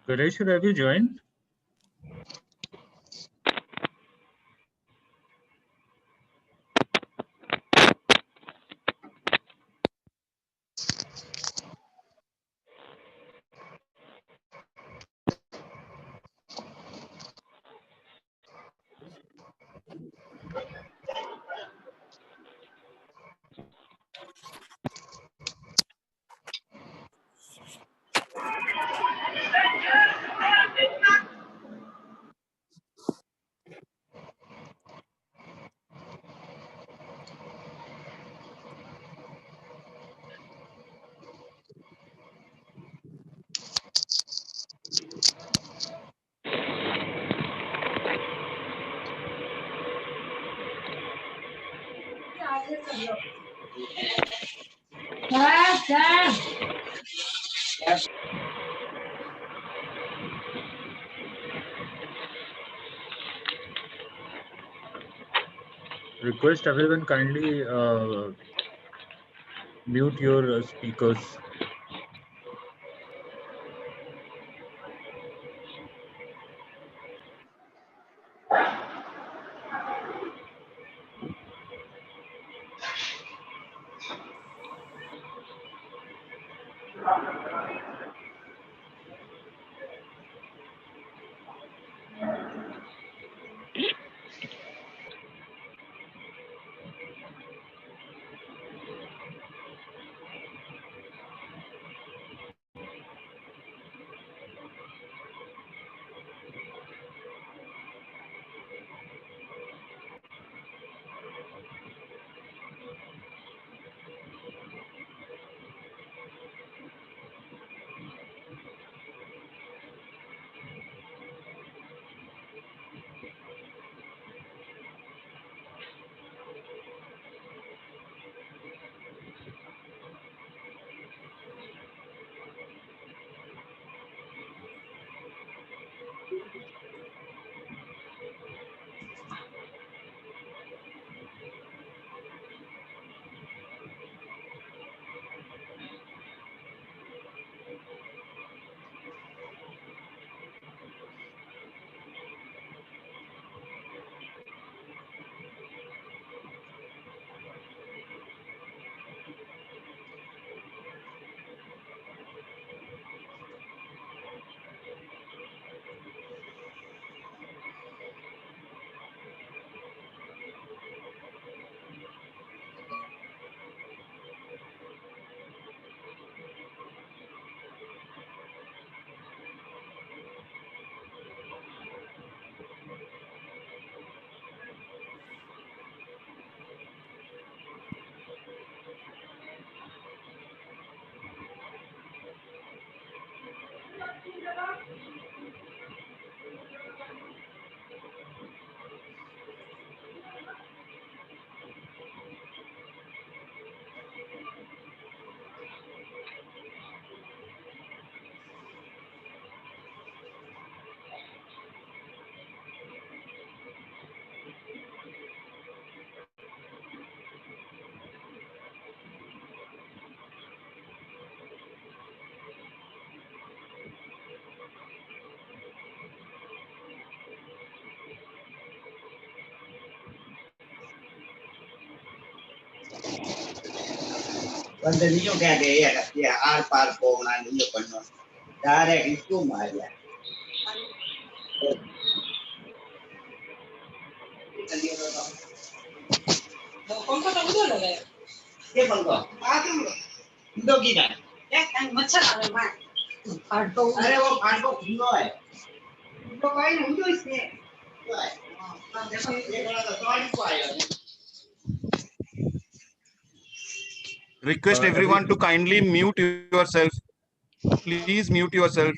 Ganesh, have you joined? Request everyone kindly mute your speakers. Cuando el niño que ya al par con un niño con no dar el ritmo allá. पंखा तो उधर लगा है ये पंखा दो की ना एक मच्छर आ रहा है फाड़ तो अरे वो फाड़ को खुलो है तो भाई नहीं तो इसमें हां देखो ये बड़ा तो सवाल को आया Request everyone to kindly mute yourself. Please mute yourself.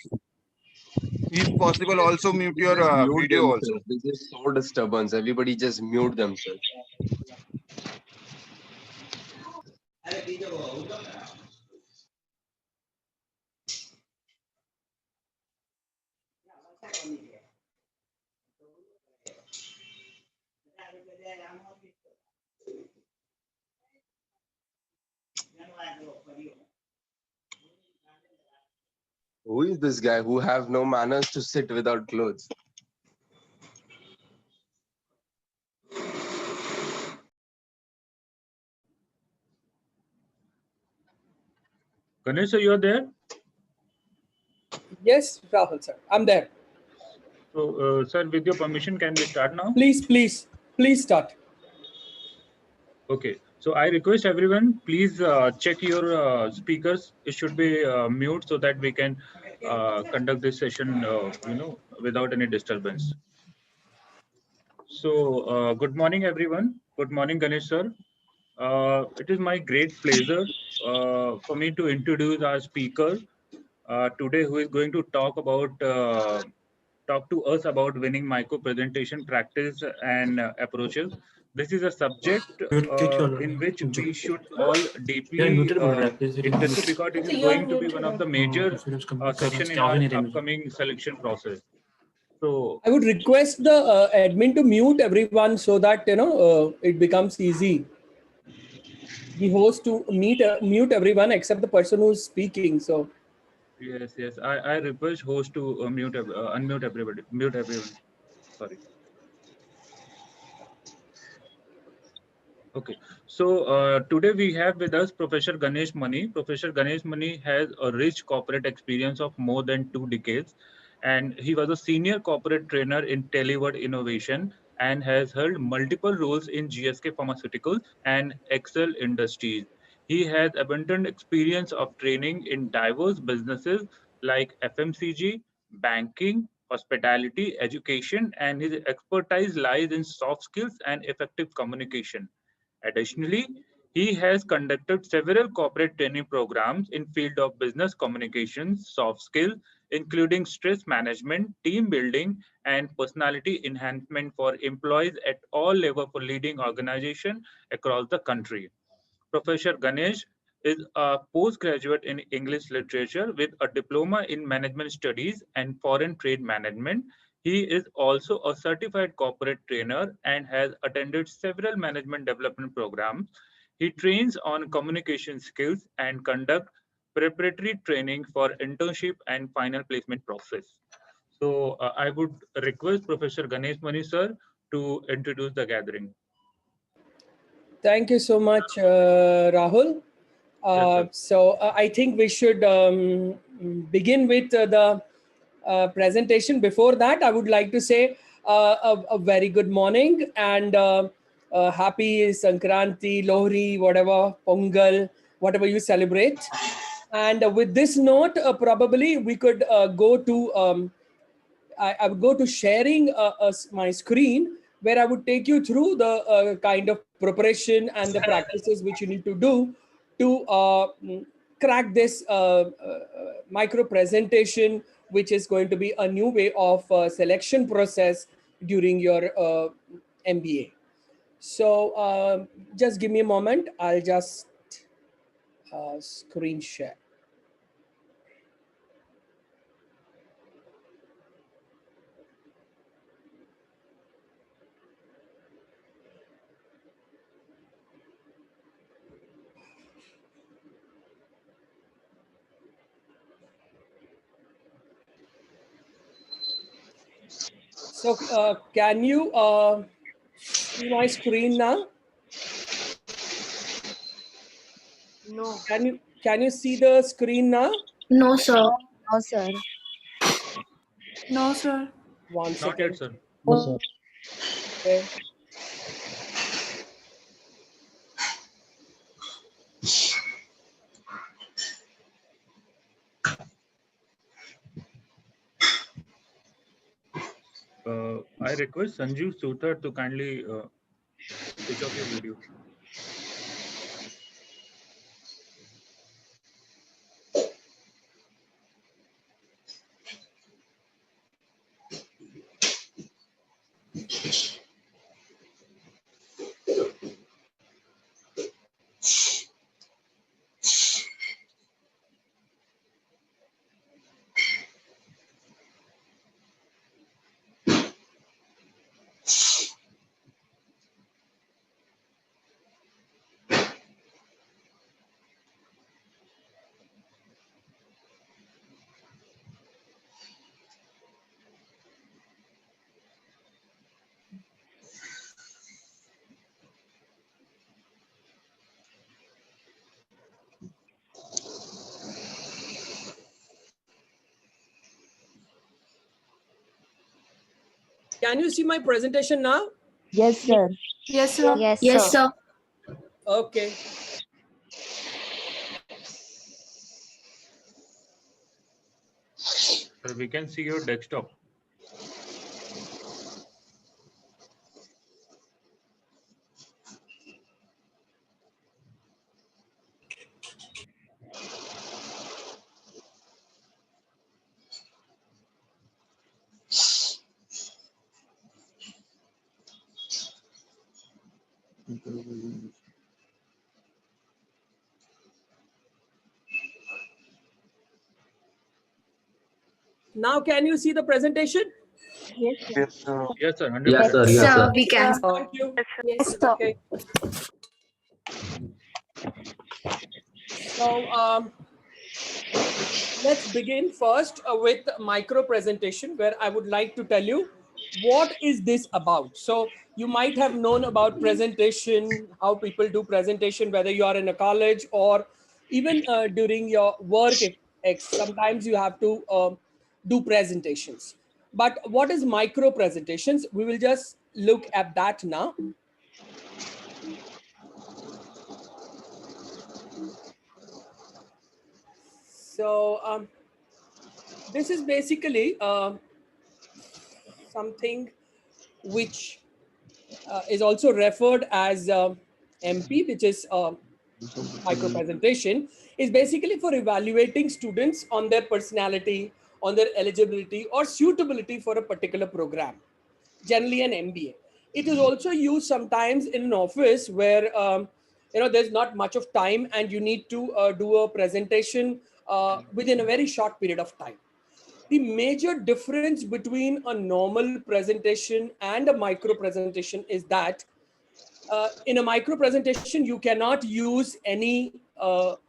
If possible, also mute your Mute video also. themselves. This is so disturbance. Everybody just mute themselves. अरे बीजो वो उधर Who is this guy who have no manners to sit without clothes? Ganesh, sir, you are there? Yes, Rahul sir, I'm there. So, sir, with your permission, can we start now? Please start. Okay. So I request everyone, please check your speakers. It should be mute so that we can conduct this session, without any disturbance. So, good morning, everyone. Good morning, Ganesh sir. It is my great pleasure for me to introduce our speaker today, who is going to talk to us about winning micro presentation practice and approaches. This is a subject in which we should all deeply interested, because it is going to be one of the major section in our upcoming selection process. So I would request the admin to mute everyone so that it becomes easy. The host to mute everyone except the person who's speaking. So yes, I request host to unmute everybody, mute everyone. Sorry. Okay, so today we have with us Professor Ganesh Mani. Professor Ganesh Mani has a rich corporate experience of more than 2 decades, and he was a senior corporate trainer in Teleword Innovation and has held multiple roles in GSK Pharmaceuticals and Excel Industries. He has abundant experience of training in diverse businesses like FMCG, banking, hospitality, education, and his expertise lies in soft skills and effective communication. Additionally, he has conducted several corporate training programs in field of business communications, soft skill, including stress management, team building, and personality enhancement for employees at all levels for leading organizations across the country. Professor Ganesh is a postgraduate in English literature with a diploma in management studies and foreign trade management. He is also a certified corporate trainer and has attended several management development programs. He trains on communication skills and conduct preparatory training for internship and final placement process. So I would request Professor Ganesh Mani sir to introduce the gathering. thank you so much, Rahul. Yes, sir. I think we should begin with the presentation. Before that, I would like to say a very good morning and happy Sankranti, Lohri, whatever, Pongal, whatever you celebrate. And with this note, probably we could go to I would go to sharing my screen where I would take you through the kind of preparation and the practices which you need to do to crack this micro presentation, which is going to be a new way of selection process during your MBA. So just give me a moment. I'll just screen share. So can you see my screen now? No. Can you see the screen now? No, sir. No, sir. No, sir. One Not yet, second. sir. Okay. I request Sanjeev Sutar to kindly switch off your video. Can you see my presentation now? Yes, sir. Yes, sir. Yes, sir. Okay. We can see your desktop. Now, can you see the presentation? Yes, sir. Yes, 100%. sir. Yes, sir. We can. Thank you. Yes, sir. Okay. So let's begin first with micro presentation, where I would like to tell you what is this about. So you might have known about presentation, how people do presentation, whether you are in a college or even during your work. Sometimes you have to do presentations. But what is micro presentations? We will just look at that now. So this is basically something which is also referred as MP, which is micro presentation, is basically for evaluating students on their personality, on their eligibility or suitability for a particular program, generally an MBA. It is also used sometimes in an office where there's not much of time and you need to do a presentation within a very short period of time. The major difference between a normal presentation and a micro presentation is that in a micro presentation, you cannot use any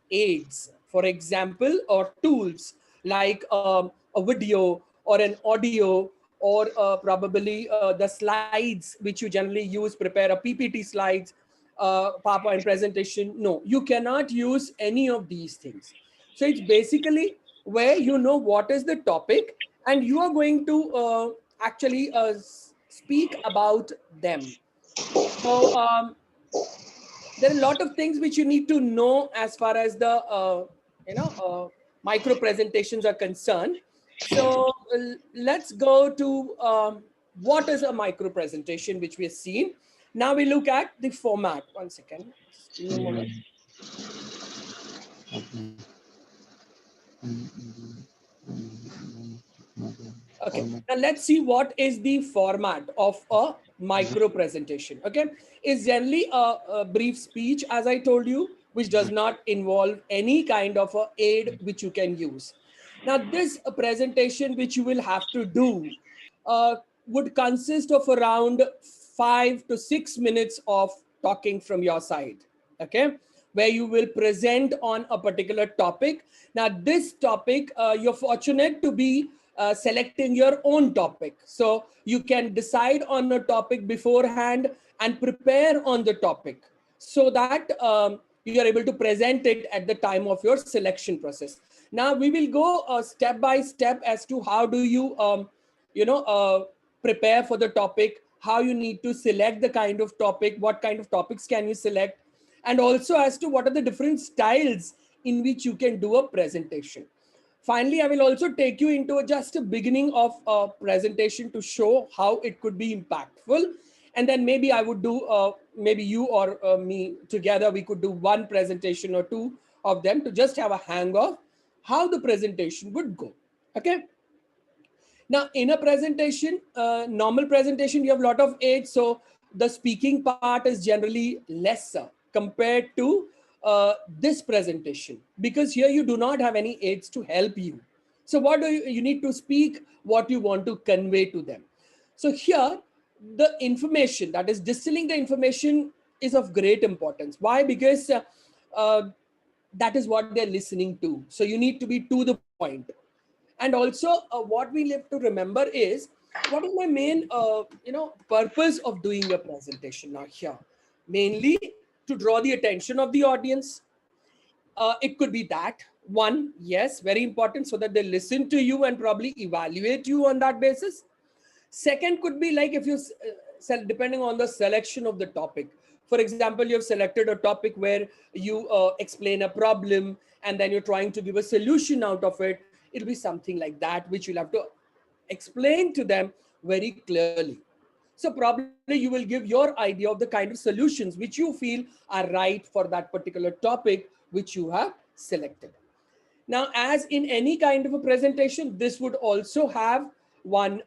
aids, for example, or tools like a video or an audio or probably the slides which you generally use, prepare a PPT slides, PowerPoint presentation. No, you cannot use any of these things. So it's basically where you know what is the topic and you are going to actually speak about them. So there are a lot of things which you need to know as far as the micro presentations are concerned. So let's go to what is a micro presentation, which we have seen. Now we look at the format. One second. Just give me a moment. Okay, now let's see what is the format of a micro presentation. Okay, it's generally a brief speech, as I told you, which does not involve any kind of a aid which you can use. Now, this presentation which you will have to do would consist of around 5 to 6 minutes of talking from your side. Okay, where you will present on a particular topic. Now, this topic, you're fortunate to be selecting your own topic. So you can decide on a topic beforehand and prepare on the topic so that you are able to present it at the time of your selection process. Now we will go step by step as to how do you, prepare for the topic, how you need to select the kind of topic, what kind of topics can you select, and also as to what are the different styles in which you can do a presentation. Finally, I will also take you into just a beginning of a presentation to show how it could be impactful. And then maybe I would do, maybe you or me together, we could do one presentation or two of them to just have a hang of how the presentation would go. Okay. Now, in a presentation, normal presentation, you have a lot of aids. So the speaking part is generally lesser compared to this presentation, because here you do not have any aids to help you. So what do you need to speak what you want to convey to them. So here, the information, that is distilling the information, is of great importance. Why? Because that is what they're listening to. So you need to be to the point. And also what we have to remember is, what is my main purpose of doing a presentation now here? Mainly to draw the attention of the audience. It could be that one, yes, very important, so that they listen to you and probably evaluate you on that basis. Second could be like if you, depending on the selection of the topic. For example, you have selected a topic where you explain a problem and then you're trying to give a solution out of it. It'll be something like that, which you'll have to explain to them very clearly. So probably you will give your idea of the kind of solutions which you feel are right for that particular topic which you have selected. Now, as in any kind of a presentation, this would also have one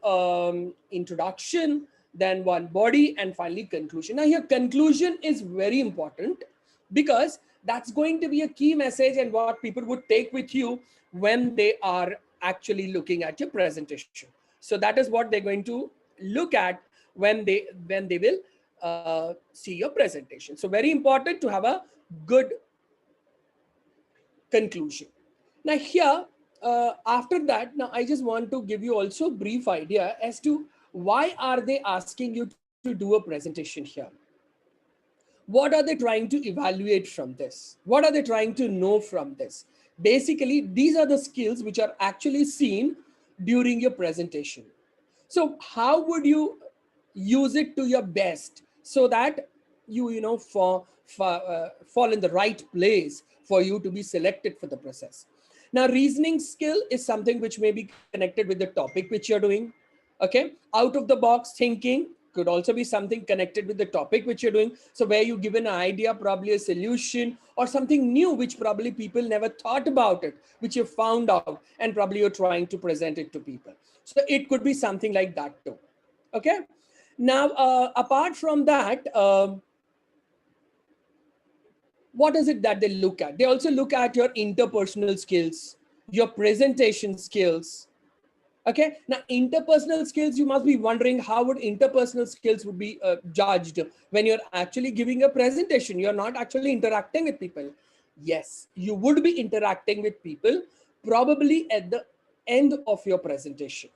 introduction, then one body, and finally conclusion. Now here conclusion is very important because that's going to be a key message and what people would take with you when they are actually looking at your presentation. So that is what they're going to look at when they will see your presentation. So very important to have a good conclusion. Now here, after that, now I just want to give you also a brief idea as to why are they asking you to do a presentation here? What are they trying to evaluate from this? What are they trying to know from this? Basically, these are the skills which are actually seen during your presentation. So how would you use it to your best so that you fall in the right place for you to be selected for the process? Now, reasoning skill is something which may be connected with the topic which you're doing. Okay, out of the box thinking could also be something connected with the topic which you're doing. So where you give an idea, probably a solution or something new which probably people never thought about it, which you found out and probably you're trying to present it to people. So it could be something like that too. Okay, now apart from that, what is it that they look at? They also look at your interpersonal skills, your presentation skills. Okay, now interpersonal skills, you must be wondering how would interpersonal skills would be judged when you're actually giving a presentation. You're not actually interacting with people. Yes, you would be interacting with people probably at the end of your presentation.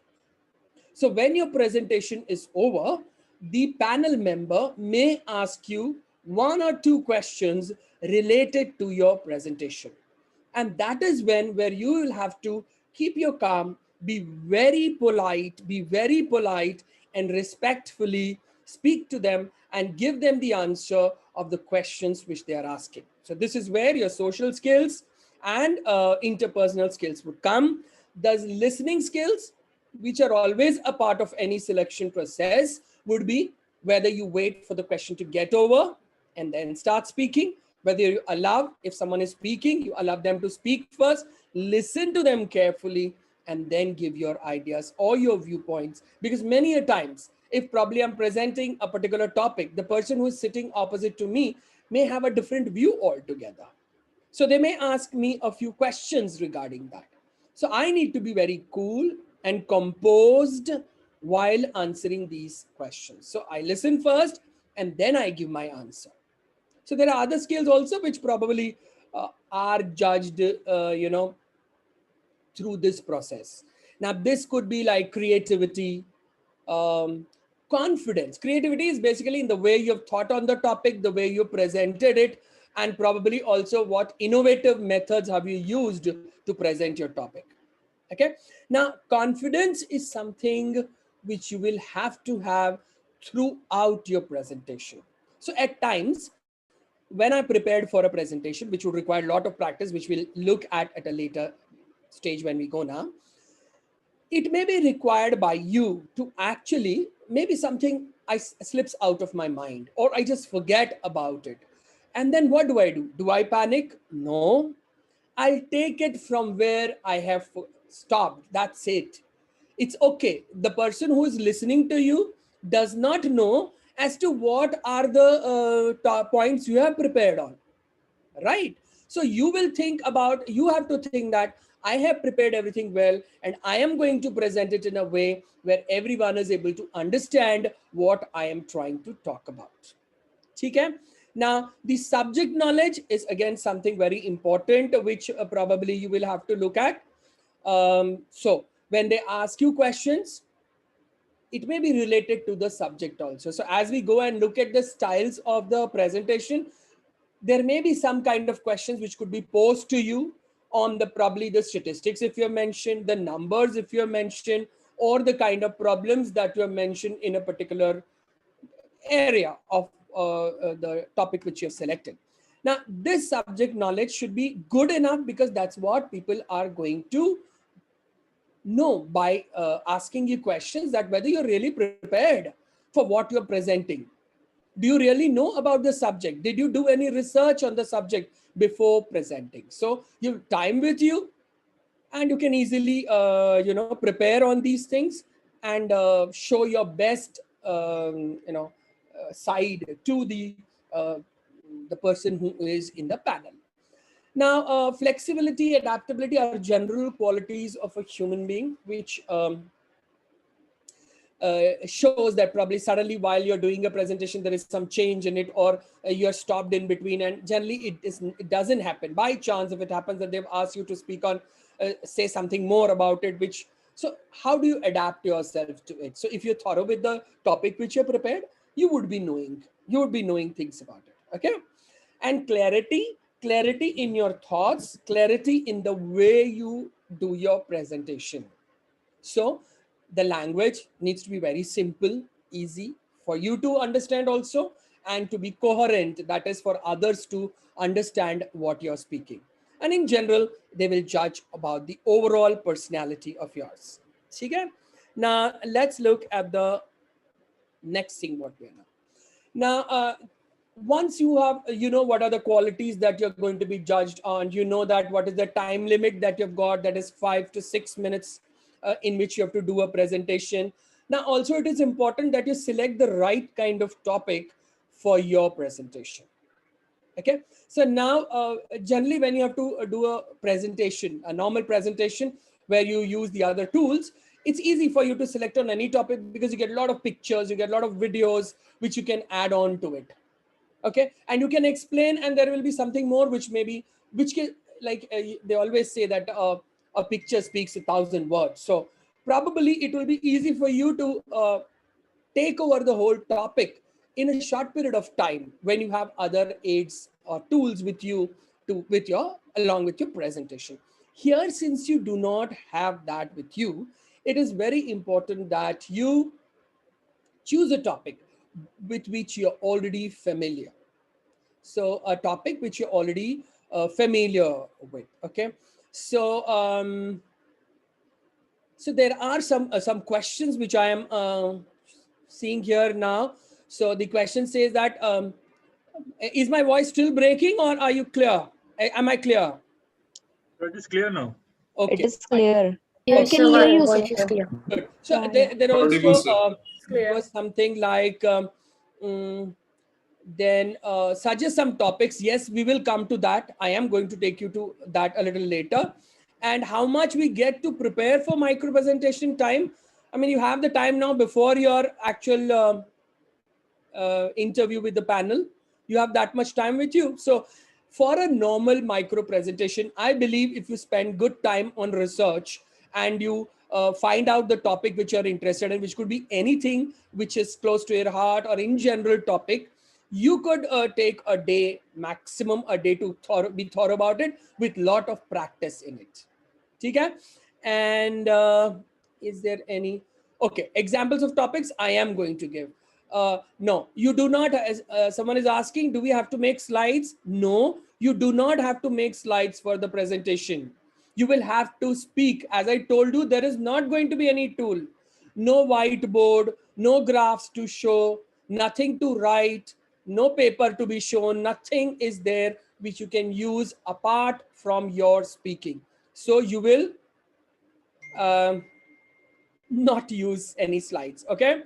So when your presentation is over, the panel member may ask you one or two questions related to your presentation. And that is where you will have to keep your calm, be very polite and respectfully speak to them and give them the answer of the questions which they are asking. So this is where your social skills and interpersonal skills would come. Those listening skills, which are always a part of any selection process, would be whether you wait for the question to get over and then start speaking, whether you allow, if someone is speaking, you allow them to speak first, listen to them carefully, and then give your ideas or your viewpoints. Because many a times, if probably I'm presenting a particular topic, the person who is sitting opposite to me may have a different view altogether. So they may ask me a few questions regarding that. So I need to be very cool and composed while answering these questions. So I listen first and then I give my answer. So there are other skills also which probably are judged, through this process. Now, this could be like creativity, confidence. Creativity is basically in the way you've thought on the topic, the way you presented it, and probably also what innovative methods have you used to present your topic. Okay. Now, confidence is something which you will have to have throughout your presentation. So at times, when I prepared for a presentation, which would require a lot of practice, which we'll look at a later stage when we go now, it may be required by you to actually, maybe something slips out of my mind or I just forget about it. And then what do? Do I panic? No. I'll take it from where I have stopped. That's it. It's okay. The person who is listening to you does not know as to what are the top points you have prepared on, right? So you will think about, you have to think that I have prepared everything well and I am going to present it in a way where everyone is able to understand what I am trying to talk about. Okay? Now, the subject knowledge is again something very important, which probably you will have to look at. So when they ask you questions, it may be related to the subject also. So as we go and look at the styles of the presentation, there may be some kind of questions which could be posed to you on the probably the statistics if you're mentioned, the numbers if you're mentioned, or the kind of problems that you have mentioned in a particular area of the topic which you have selected. Now, this subject knowledge should be good enough because that's what people are going to know by asking you questions, that whether you're really prepared for what you're presenting. Do you really know about the subject? Did you do any research on the subject before presenting? So you have time with you, and you can easily prepare on these things and show your best side to the person who is in the panel. Now, flexibility, adaptability are general qualities of a human being, which shows that probably suddenly while you're doing a presentation, there is some change in it, or you're stopped in between. And generally it doesn't happen by chance. If it happens that they've asked you to speak on, say something more about it, which, so how do you adapt yourself to it? So if you're thorough with the topic which you're prepared, you would be knowing things about it. Okay. And clarity in your thoughts, clarity in the way you do your presentation. So the language needs to be very simple, easy for you to understand also, and to be coherent, that is for others to understand what you're speaking. And in general, they will judge about the overall personality of yours. Okay? Now let's look at the next thing what we know. Now, once you have, what are the qualities that you're going to be judged on, that what is the time limit that you've got, that is 5 to 6 minutes in which you have to do a presentation. Now, also it is important that you select the right kind of topic for your presentation. Okay. So now, generally when you have to do a presentation, a normal presentation where you use the other tools, it's easy for you to select on any topic because you get a lot of pictures, you get a lot of videos, which you can add on to it. Okay. And you can explain, and there will be something more, which can, like they always say that a picture speaks 1,000 words. So probably it will be easy for you to take over the whole topic in a short period of time when you have other aids or tools with you along with your presentation. Here, since you do not have that with you, it is very important that you choose a topic with which you're already familiar. So a topic which you're already familiar with. Okay. So so there are some questions which I am seeing here now. So the question says that is my voice still breaking, or are you clear? Am I clear? So it is clear now. Okay. It is clear. Yes, We can sir, hear your you, voice is sir. clear. Good. So Yeah, there Audible, also sir. was something like then suggest some topics. Yes, we will come to that. I am going to take you to that a little later. And how much we get to prepare for micro presentation time. I mean, you have the time now before your actual interview with the panel. You have that much time with you. So for a normal micro presentation, I believe if you spend good time on research and you find out the topic which you're interested in, which could be anything which is close to your heart or in general topic, you could take a day, maximum a day, to be thorough about it with lot of practice in it. Okay? And is there any examples of topics I am going to give? No, you do not. Someone is asking, do we have to make slides? No, you do not have to make slides for the presentation. You will have to speak. As I told you, there is not going to be any tool. No whiteboard, no graphs to show, nothing to write, no paper to be shown, nothing is there which you can use apart from your speaking. So you will not use any slides. Okay.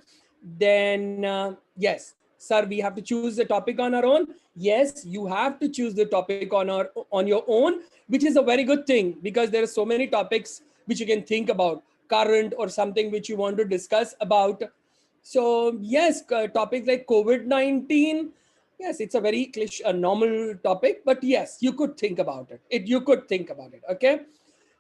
Then yes, sir, we have to choose the topic on our own. Yes, you have to choose the topic on your own, which is a very good thing, because there are so many topics which you can think about, current or something which you want to discuss about. So yes, topics like COVID-19, yes, it's a very a normal topic, but yes, you could think about it. You could think about it. Okay.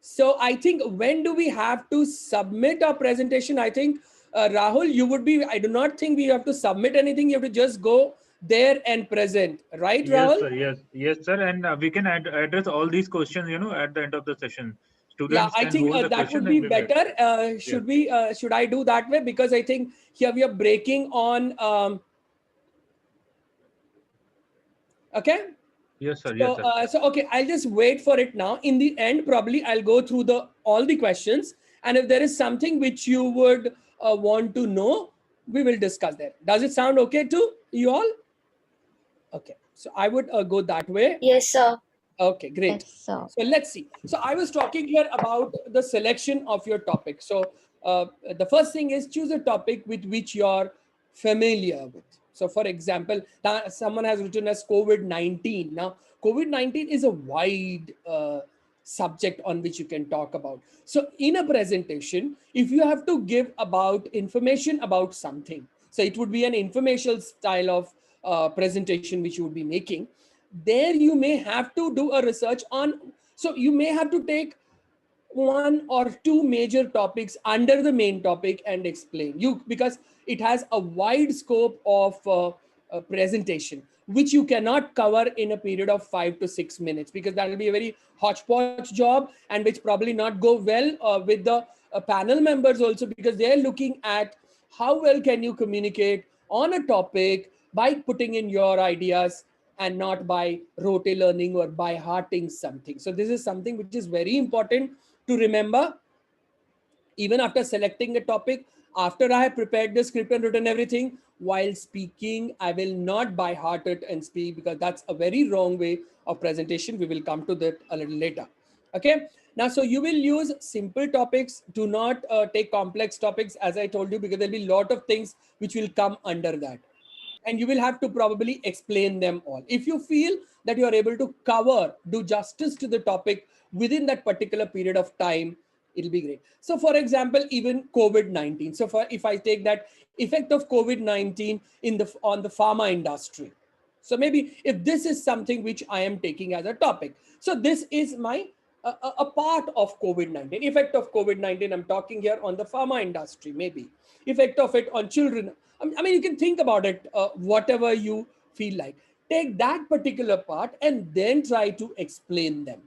So I think, when do we have to submit our presentation? I think, Rahul, I do not think we have to submit anything. You have to just go there and present. Right, Yes, Rahul? sir. Yes, sir. And we can address all these questions, at the end of the session. students I can think hold the that question would and be we will. better. Yeah. Should I do that way? Because I think here we are breaking on. Okay. Yes, sir. Yes, So, sir. okay, I'll just wait for it now. In the end, probably I'll go through all the questions, and if there is something which you would want to know, we will discuss there. Does it sound okay to you all? Okay, so I would go that way. Yes, sir. Okay, great. Yes, sir. So let's see. So I was talking here about the selection of your topic. So the first thing is choose a topic with which you're familiar with. So for example, now someone has written as COVID-19. Now, COVID-19 is a wide subject on which you can talk about. So in a presentation, if you have to give about information about something, so it would be an informational style of presentation which you would be making, there you may have to do a research on, so you may have to take one or two major topics under the main topic and explain you, because it has a wide scope of presentation which you cannot cover in a period of 5 to 6 minutes, because that will be a very hodgepodge job and which probably not go well with the panel members also, because they're looking at how well can you communicate on a topic by putting in your ideas and not by rote learning or by hearting something. So this is something which is very important to remember. Even after selecting a topic, after I have prepared the script and written everything, while speaking, I will not by heart it and speak, because that's a very wrong way of presentation. We will come to that a little later. Okay. Now, so you will use simple topics. Do not take complex topics, as I told you, because there'll be a lot of things which will come under that. And you will have to probably explain them all. If you feel that you are able to cover, do justice to the topic within that particular period of time, it'll be great. So for example, even COVID-19. So if I take that effect of COVID-19 on the pharma industry. So maybe if this is something which I am taking as a topic. So this is my a part of COVID-19, effect of COVID-19. I'm talking here on the pharma industry, maybe effect of it on children. I mean, you can think about it, whatever you feel like. Take that particular part and then try to explain them.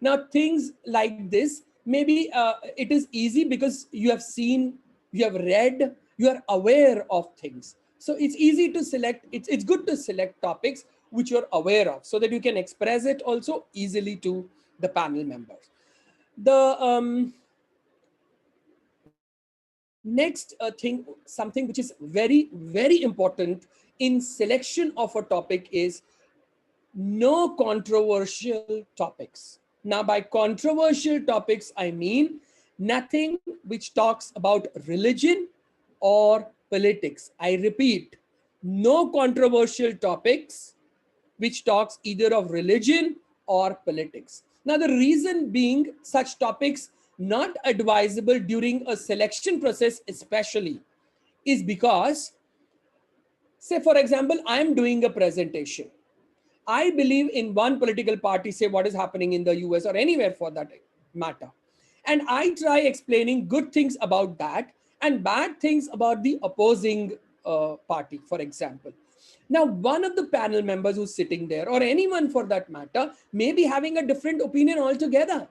Now, things like this, maybe it is easy because you have seen, you have read, you are aware of things. So it's easy to select, it's good to select topics which you're aware of so that you can express it also easily to the panel members. The next thing, something which is very, very important in selection of a topic is no controversial topics. Now, by controversial topics, I mean nothing which talks about religion or politics. I repeat, no controversial topics which talks either of religion or politics. Now, the reason being such topics not advisable during a selection process, especially, is because, say, for example, I'm doing a presentation. I believe in one political party, say what is happening in the US or anywhere for that matter. And I try explaining good things about that and bad things about the opposing party, for example. Now, one of the panel members who's sitting there, or anyone for that matter, may be having a different opinion altogether.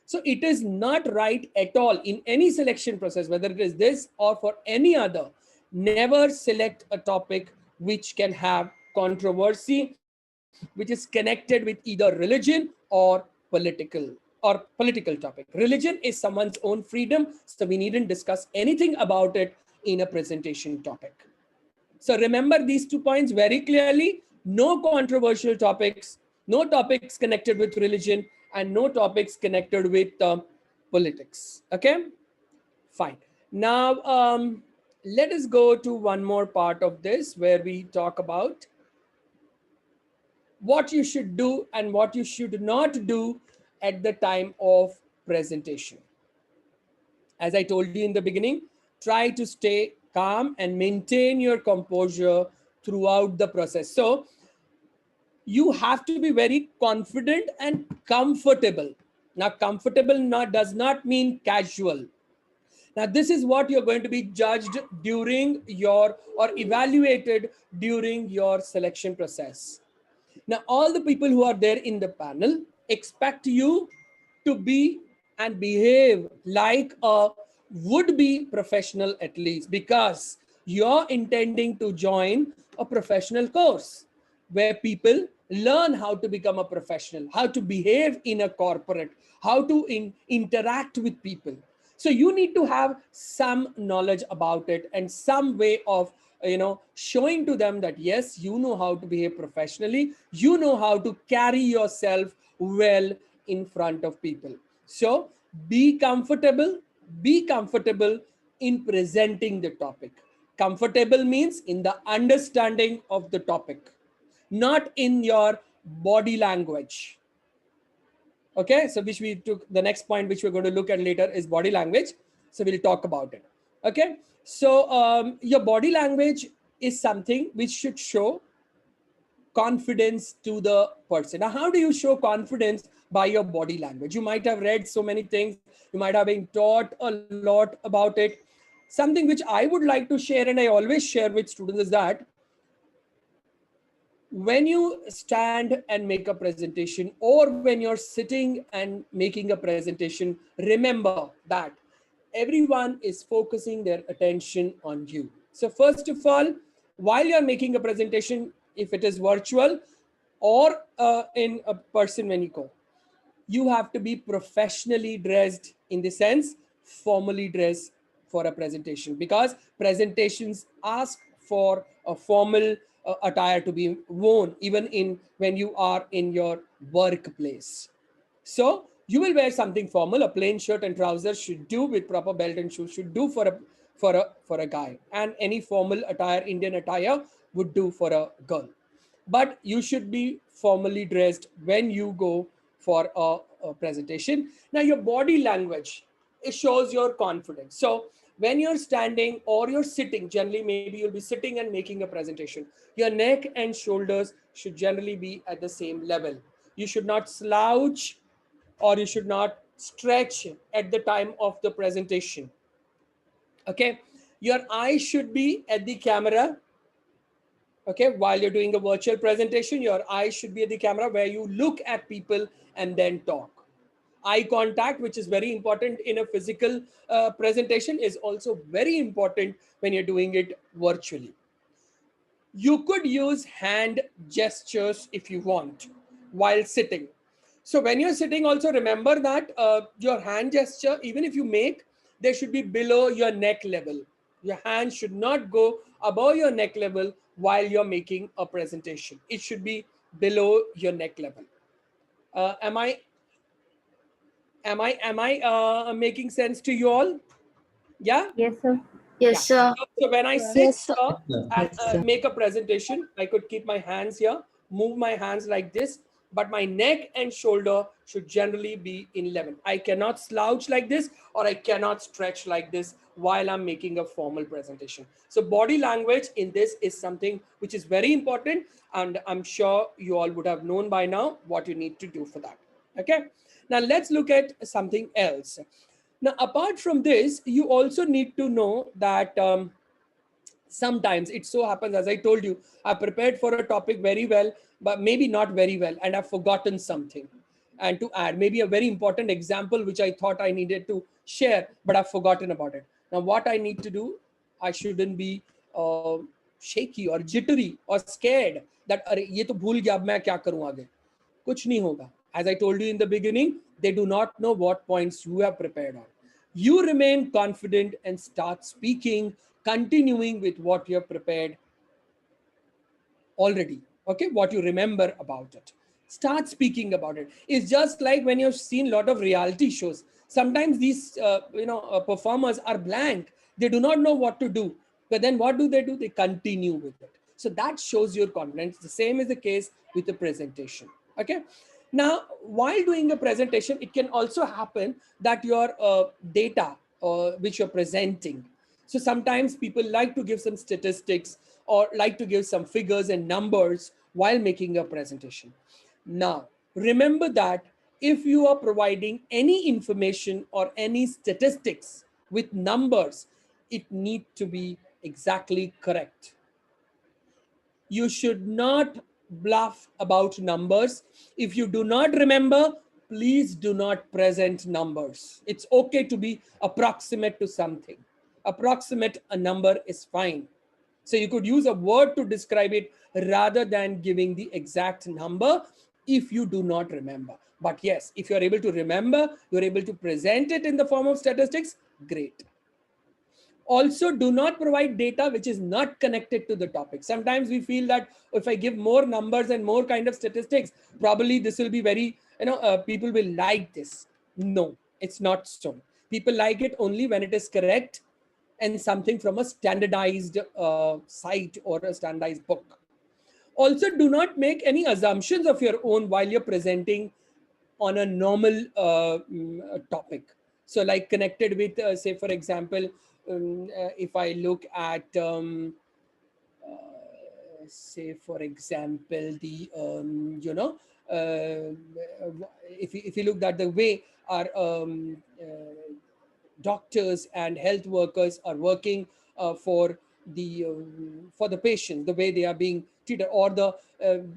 So it is not right at all in any selection process, whether it is this or for any other. Never select a topic which can have controversy, which is connected with either religion or political topic. Religion is someone's own freedom, so we needn't discuss anything about it in a presentation topic. So remember these 2 points very clearly. No controversial topics, no topics connected with religion, and no topics connected with politics. Okay, fine. Now, let us go to one more part of this where we talk about what you should do and what you should not do at the time of presentation. As I told you in the beginning, try to stay calm and maintain your composure throughout the process. So you have to be very confident and comfortable. Now, comfortable does not mean casual. Now, this is what you're going to be judged during your or evaluated during your selection process. Now, all the people who are there in the panel expect you to be and behave like a would-be professional at least, because you're intending to join a professional course where people learn how to become a professional, how to behave in a corporate, how to interact with people. So you need to have some knowledge about it and some way of showing to them that yes, you know how to behave professionally, you know how to carry yourself well in front of people. So be comfortable in presenting the topic. Comfortable means in the understanding of the topic, not in your body language. Okay, so which we took, the next point which we're going to look at later is body language. So we'll talk about it. Okay, so your body language is something which should show confidence to the person. Now, how do you show confidence? By your body language. You might have read so many things, you might have been taught a lot about it. Something which I would like to share, and I always share with students, is that when you stand and make a presentation, or when you're sitting and making a presentation, remember that everyone is focusing their attention on you. So first of all, while you're making a presentation, if it is virtual or in a person when you go, you have to be professionally dressed, in the sense formally dressed for a presentation, because presentations ask for a formal attire to be worn even in when you are in your workplace. So you will wear something formal. A plain shirt and trousers should do, with proper belt and shoes should do for a guy, and any formal attire, Indian attire, would do for a girl. But you should be formally dressed when you go for a presentation. Now, your body language, it shows your confidence. So when you're standing or you're sitting, generally maybe you'll be sitting and making a presentation, your neck and shoulders should generally be at the same level. You should not slouch, or you should not stretch at the time of the presentation. Okay, your eyes should be at the camera. Okay, while you're doing a virtual presentation, your eyes should be at the camera, where you look at people and then talk. Eye contact, which is very important in a physical presentation, is also very important when you're doing it virtually. You could use hand gestures if you want while sitting. So when you're sitting, also remember that your hand gesture, even if you make, they should be below your neck level. Your hand should not go above your neck level while you're making a presentation. It should be below your neck level. Am I making sense to you all? Yeah. Yes, sir. Yes, Yeah. sir. So when I sit Yes, sir. here and make a presentation, I could keep my hands here, move my hands like this, but my neck and shoulder should generally be in level. I cannot slouch like this, or I cannot stretch like this while I'm making a formal presentation. So body language in this is something which is very important, and I'm sure you all would have known by now what you need to do for that. Okay. Now let's look at something else. Now, apart from this, you also need to know that sometimes it so happens, as I told you, I prepared for a topic very well, but maybe not very well, and I've forgotten something. And to add, maybe a very important example which I thought I needed to share, but I've forgotten about it. Now, what I need to do, I shouldn't be shaky or jittery or scared that अरे ये तो भूल गया, अब मैं क्या करूं आगे. कुछ नहीं होगा. As I told you in the beginning, they do not know what points you have prepared on. You remain confident and start speaking, continuing with what you have prepared already. Okay, what you remember about it. Start speaking about it. It's just like when you've seen a lot of reality shows. Sometimes these performers are blank. They do not know what to do. But then what do? They continue with it. So that shows your confidence. The same is the case with the presentation. Okay. Now, while doing a presentation, it can also happen that your data which you're presenting. So sometimes people like to give some statistics or like to give some figures and numbers while making a presentation. Now, remember that if you are providing any information or any statistics with numbers, it needs to be exactly correct. You should not bluff about numbers. If you do not remember, please do not present numbers. It's okay to be approximate to something. Approximate a number is fine. So you could use a word to describe it rather than giving the exact number if you do not remember. But yes, if you're able to remember, you're able to present it in the form of statistics, great. Also, do not provide data which is not connected to the topic. Sometimes we feel that if I give more numbers and more kind of statistics, probably this will be very, people will like this. No, it's not so. People like it only when it is correct and something from a standardized site or a standardized book. Also, do not make any assumptions of your own while you're presenting on a normal topic. So like connected with, say, for example, if I look at, say, for example, the, if you look at the way our doctors and health workers are working for the patient, the way they are being treated, or the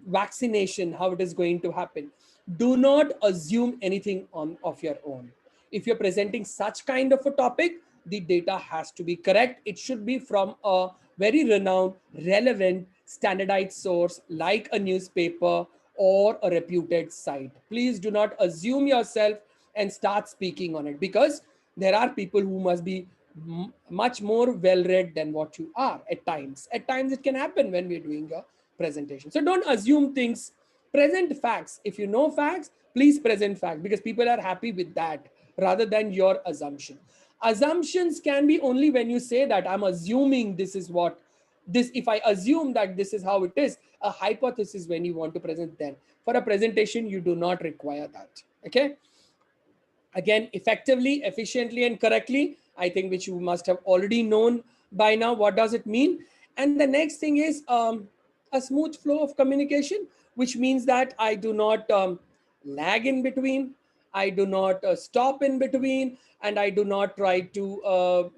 vaccination, how it is going to happen. Do not assume anything of your own. If you're presenting such kind of a topic, the data has to be correct. It should be from a very renowned, relevant, standardized source like a newspaper or a reputed site. Please do not assume yourself and start speaking on it, because there are people who must be much more well-read than what you are at times. At times it can happen when we're doing a presentation. So don't assume things, present facts. If you know facts, please present facts, because people are happy with that rather than your assumption. Assumptions can be only when you say that I'm assuming this is what this, if I assume that this is how it is. A hypothesis when you want to present, then for a presentation you do not require that. Okay, again, effectively, efficiently, and correctly, I think, which you must have already known by now. What does it mean? And the next thing is a smooth flow of communication, which means that I do not lag in between, I do not stop in between, and I do not try to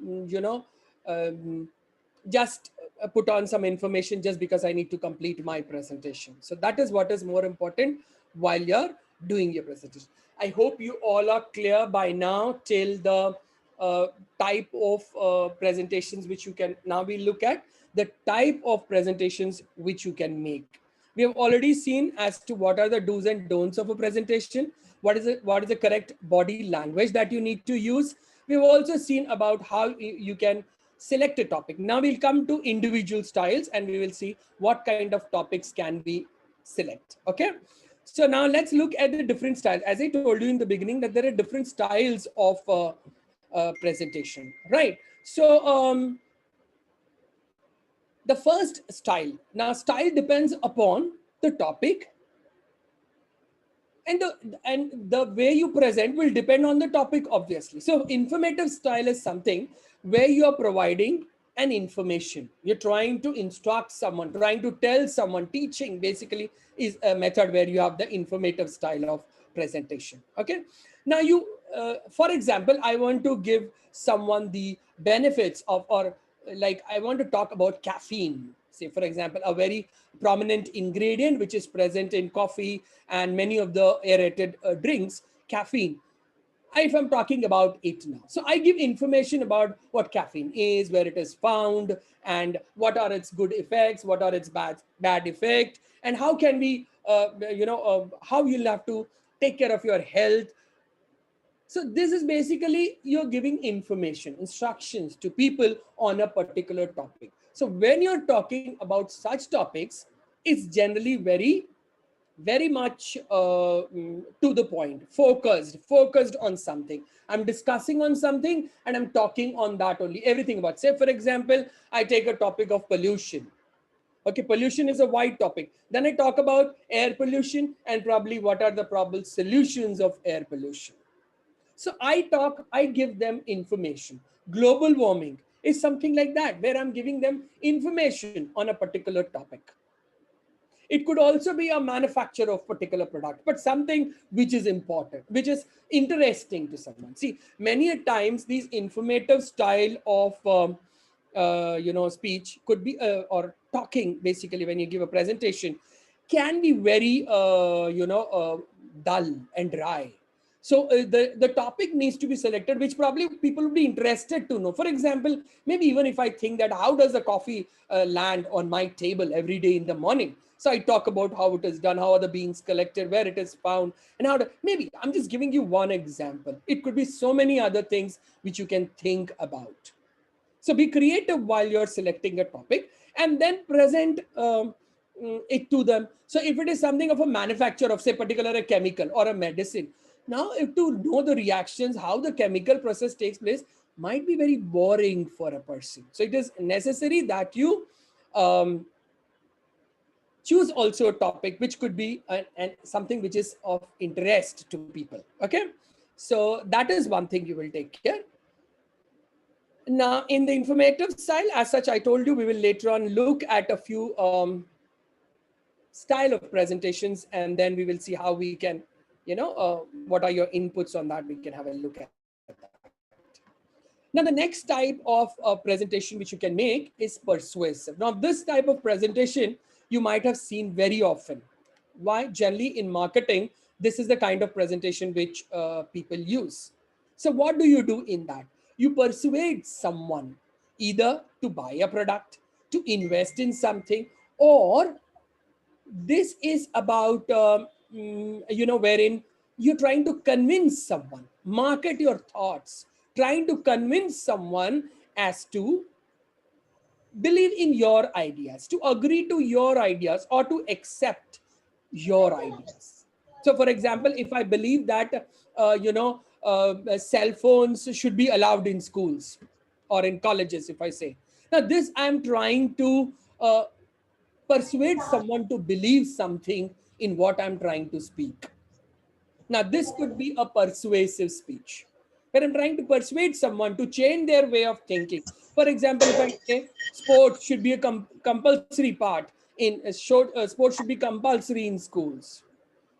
just put on some information just because I need to complete my presentation. So that is what is more important while you're doing your presentation. I hope you all are clear by now till the type of presentations which you can, now we look at the type of presentations which you can make. We have already seen as to what are the do's and don'ts of a presentation, what is the correct body language that you need to use. We've also seen about how you can select a topic. Now we'll come to individual styles and we will see what kind of topics can we select. Okay, so now let's look at the different styles. As I told you in the beginning that there are different styles of presentation, right? So the first style, now style depends upon the topic, and the way you present will depend on the topic, obviously. So informative style is something where you are providing an information, you're trying to instruct someone, trying to tell someone. Teaching basically is a method where you have the informative style of presentation. Okay, now you for example, I want to give someone the benefits of, or like I want to talk about caffeine. Say, for example, a very prominent ingredient which is present in coffee and many of the aerated drinks, caffeine. If I'm talking about it now, so I give information about what caffeine is, where it is found, and what are its good effects, what are its bad effect, and how can we, how you'll have to take care of your health. So this is basically you're giving information, instructions to people on a particular topic. So when you're talking about such topics, it's generally very much to the point, focused on something. I'm discussing on something and I'm talking on that only, everything about. Say, for example, I take a topic of pollution. Okay, pollution is a wide topic. Then I talk about air pollution and probably what are the probable solutions of air pollution. So I give them information. Global warming is something like that, where I'm giving them information on a particular topic. It could also be a manufacture of particular product, but something which is important, which is interesting to someone. See, many a times these informative style of speech could be or talking, basically when you give a presentation, can be very dull and dry. So the topic needs to be selected, which probably people will be interested to know. For example, maybe even if I think that how does the coffee land on my table every day in the morning? So I talk about how it is done, how are the beans collected, where it is found, and how to, maybe I'm just giving you one example. It could be so many other things which you can think about. So be creative while you're selecting a topic and then present it to them. So if it is something of a manufacture of, say, particular a chemical or a medicine, now if to know the reactions, how the chemical process takes place, might be very boring for a person. So it is necessary that you choose also a topic which could be something which is of interest to people. Okay, so that is one thing you will take care. Now, in the informative style, as such, I told you we will later on look at a few style of presentations, and then we will see how we can, what are your inputs on that. We can have a look at that. Now, the next type of presentation which you can make is persuasive. Now, this type of presentation you might have seen very often. Why? Generally in marketing, this is the kind of presentation which people use. So what do you do in that? You persuade someone either to buy a product, to invest in something, or this is about, wherein you're trying to convince someone, market your thoughts, trying to convince someone as to believe in your ideas, to agree to your ideas, or to accept your ideas. So for example, if I believe that cell phones should be allowed in schools or in colleges, if I say, now this I'm trying to persuade someone to believe something in what I'm trying to speak. Now this could be a persuasive speech where I'm trying to persuade someone to change their way of thinking. For example, if I say sports should be a compulsory part in sports should be compulsory in schools,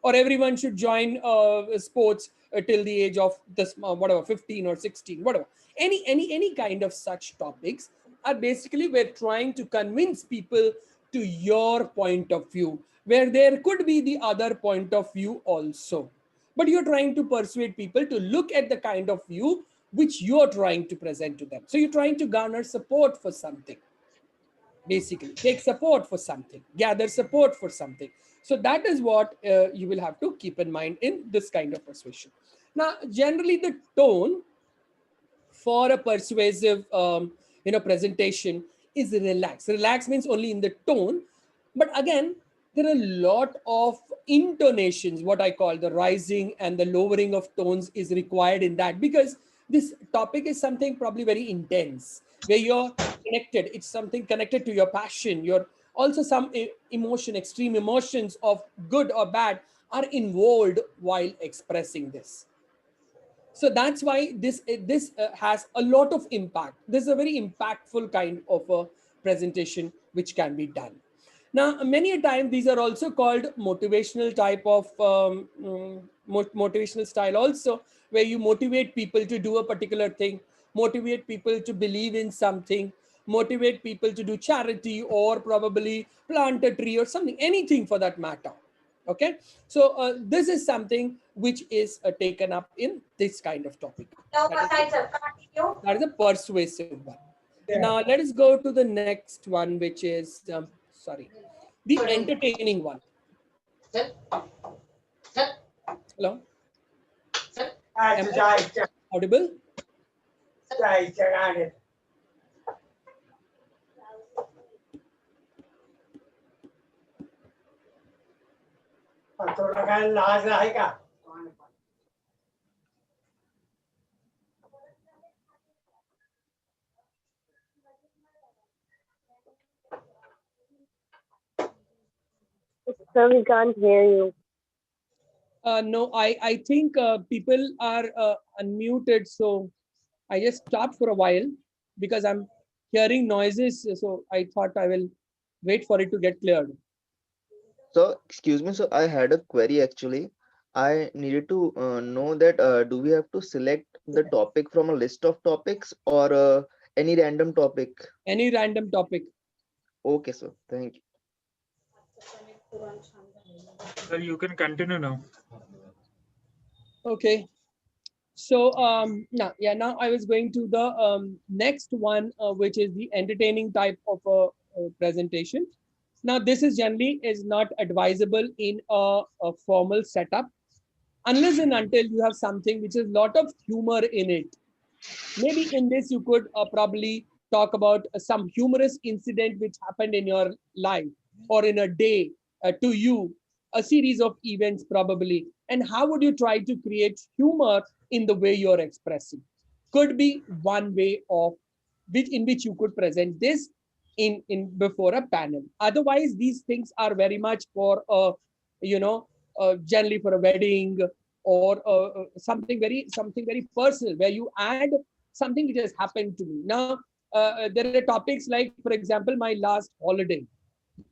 or everyone should join sports till the age of this whatever 15 or 16, whatever, any kind of such topics are basically we're trying to convince people to your point of view, where there could be the other point of view also, but you're trying to persuade people to look at the kind of view which you're trying to present to them. So you're trying to garner support for something, basically take support for something, gather support for something. So that is what you will have to keep in mind in this kind of persuasion. Now generally the tone for a persuasive presentation is relaxed. Relaxed means only in the tone, but again there are a lot of intonations, what I call the rising and the lowering of tones is required in that, because this topic is something probably very intense where you're connected, it's something connected to your passion, your also some emotion, extreme emotions of good or bad are involved while expressing this. So that's why this has a lot of impact. This is a very impactful kind of a presentation which can be done. Now many a time these are also called motivational type of motivational style also, where you motivate people to do a particular thing, motivate people to believe in something, motivate people to do charity, or probably plant a tree or something, anything for that matter. Okay, so this is something which is taken up in this kind of topic. That is a persuasive one. Now let us go to the next one, which is the entertaining one. Hello, am I audible? Sir, we can't hear you. No, I think people are unmuted, so I just stopped for a while because I'm hearing noises. So I thought I will wait for it to get cleared. So, excuse me, so I had a query actually. I needed to know that do we have to select the topic from a list of topics or any random topic? Any random topic. Okay, sir. Thank you. Sir, you can continue now. Okay. So now I was going to the next one, which is the entertaining type of a presentation. Now, this is generally is not advisable in a formal setup unless and until you have something which is lot of humor in it. Maybe in this you could probably talk about some humorous incident which happened in your life or in a day to you, a series of events probably, and how would you try to create humor in the way you're expressing. Could be one way of which in which you could present this in before a panel. Otherwise these things are very much for you know generally for a wedding or something very personal where you add something which has happened to me. Now, there are topics like, for example, my last holiday.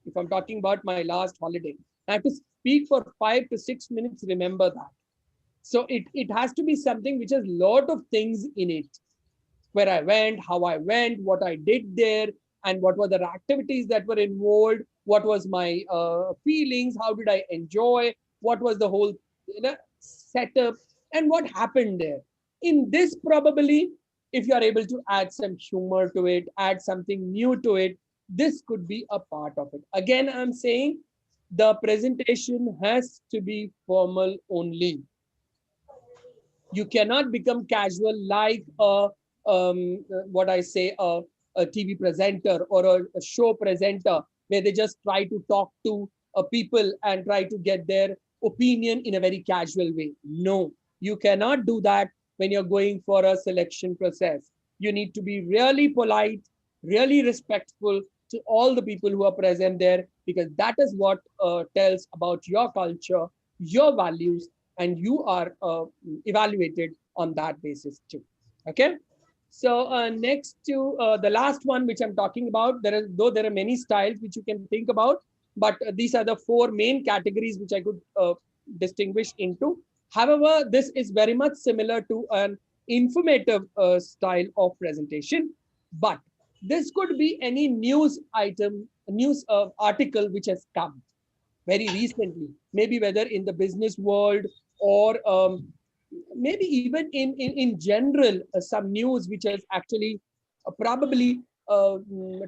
If I'm talking about my last holiday, I have to speak for 5 to 6 minutes. Remember that. So it has to be something which has a lot of things in it. Where I went, how I went, what I did there, and what were the activities that were involved, what was my feelings, how did I enjoy, what was the whole setup, and what happened there. In this, probably, if you are able to add some humor to it, add something new to it, this could be a part of it. Again, I'm saying the presentation has to be formal only. You cannot become casual like what I say, a TV presenter or a show presenter where they just try to talk to people and try to get their opinion in a very casual way. No, you cannot do that when you're going for a selection process. You need to be really polite, really respectful to all the people who are present there, because that is what tells about your culture, your values, and you are evaluated on that basis too. Okay. So next to the last one, which I'm talking about, there are many styles which you can think about, but these are the four main categories which I could distinguish into. However, this is very much similar to an informative style of presentation, but this could be any news item, news article which has come very recently, maybe whether in the business world or maybe even in general, some news which has actually probably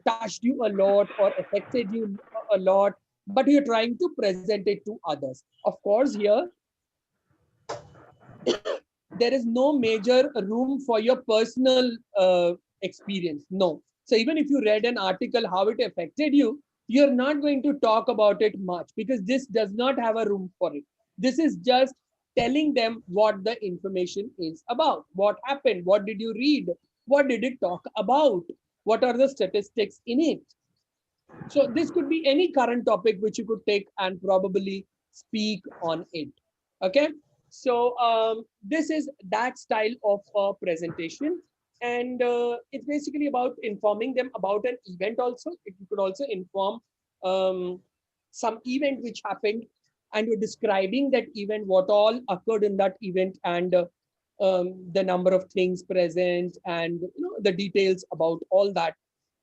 touched you a lot or affected you a lot, but you're trying to present it to others. Of course, here there is no major room for your personal experience. No. So even if you read an article, how it affected you, you're not going to talk about it much because this does not have a room for it. This is just telling them what the information is about. What happened? What did you read? What did it talk about? What are the statistics in it? So this could be any current topic which you could take and probably speak on it. Okay. So this is that style of presentation. And it's basically about informing them about an event also. You could also inform some event which happened and you're describing that event, what all occurred in that event, and the number of things present, and the details about all that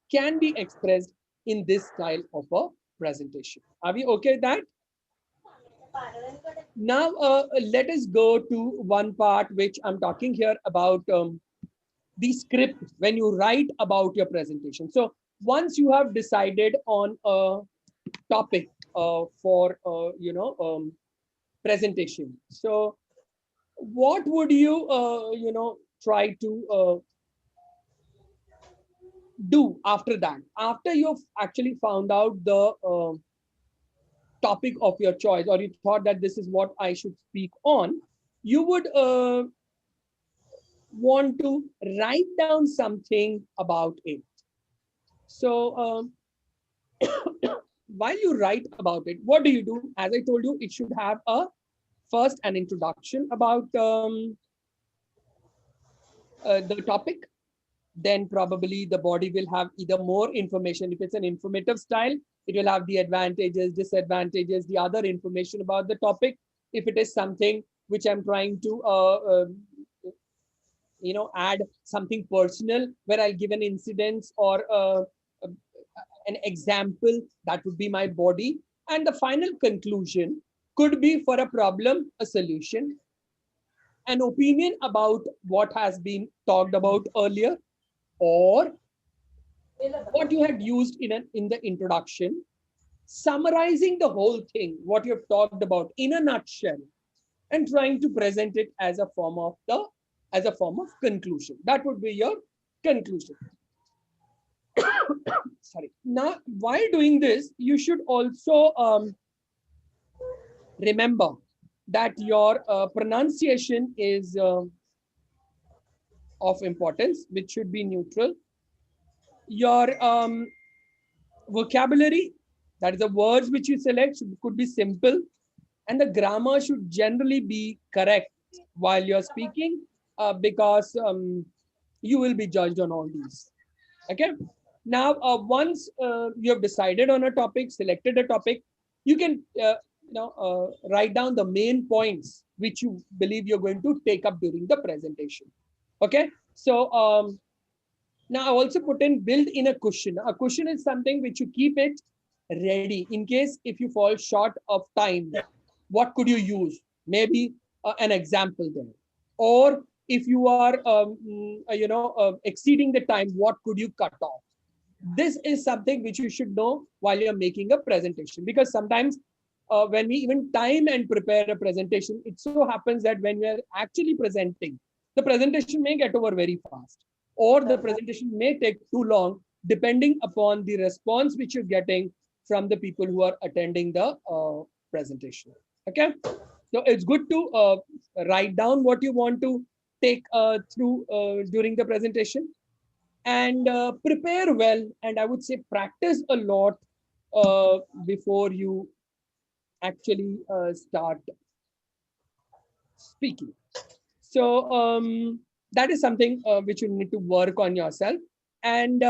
can be expressed in this style of a presentation. Are we okay with that? Now, let us go to one part which I'm talking here about the script when you write about your presentation. So once you have decided on a topic for, presentation, so what would you, try to do after that? After you've actually found out the topic of your choice, or you thought that this is what I should speak on, you would want to write down something about it. So while you write about it, what do you do? As I told you, it should have a first an introduction about the topic. Then probably the body will have either more information. If it's an informative style, it will have the advantages, disadvantages, the other information about the topic. If it is something which I'm trying to add something personal, where I'll give an incident or an example, that would be my body. And the final conclusion could be for a problem, a solution. an opinion about what has been talked about earlier, or what you had used in the introduction, summarizing the whole thing, what you have talked about in a nutshell, and trying to present it as a form of conclusion. That would be your conclusion. Sorry. Now, while doing this, you should also remember that your pronunciation is of importance, which should be neutral. Your vocabulary, that is the words which you select, could be simple, and the grammar should generally be correct while you're speaking, because you will be judged on all these. Okay. Now, once you have decided on a topic, selected a topic, you can write down the main points which you believe you're going to take up during the presentation. Okay. So now I also put in build in a cushion. A cushion is something which you keep it ready in case if you fall short of time. What could you use? Maybe an example there. Or if you are exceeding the time, what could you cut off? This is something which you should know while you're making a presentation, because sometimes when we even time and prepare a presentation, it so happens that when we are actually presenting, the presentation may get over very fast, or the presentation may take too long, depending upon the response which you're getting from the people who are attending the presentation. Okay, so it's good to write down what you want to take through during the presentation, and prepare well, and I would say practice a lot before you actually start speaking. So that is something which you need to work on yourself. And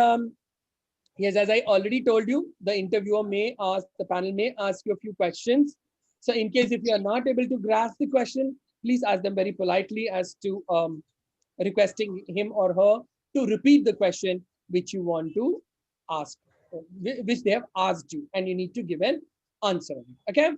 yes, as I already told you, the interviewer may ask, the panel may ask you a few questions. So in case if you are not able to grasp the question, please ask them very politely as to requesting him or her to repeat the question which you want to ask, which they have asked you, and you need to give an answer. Okay.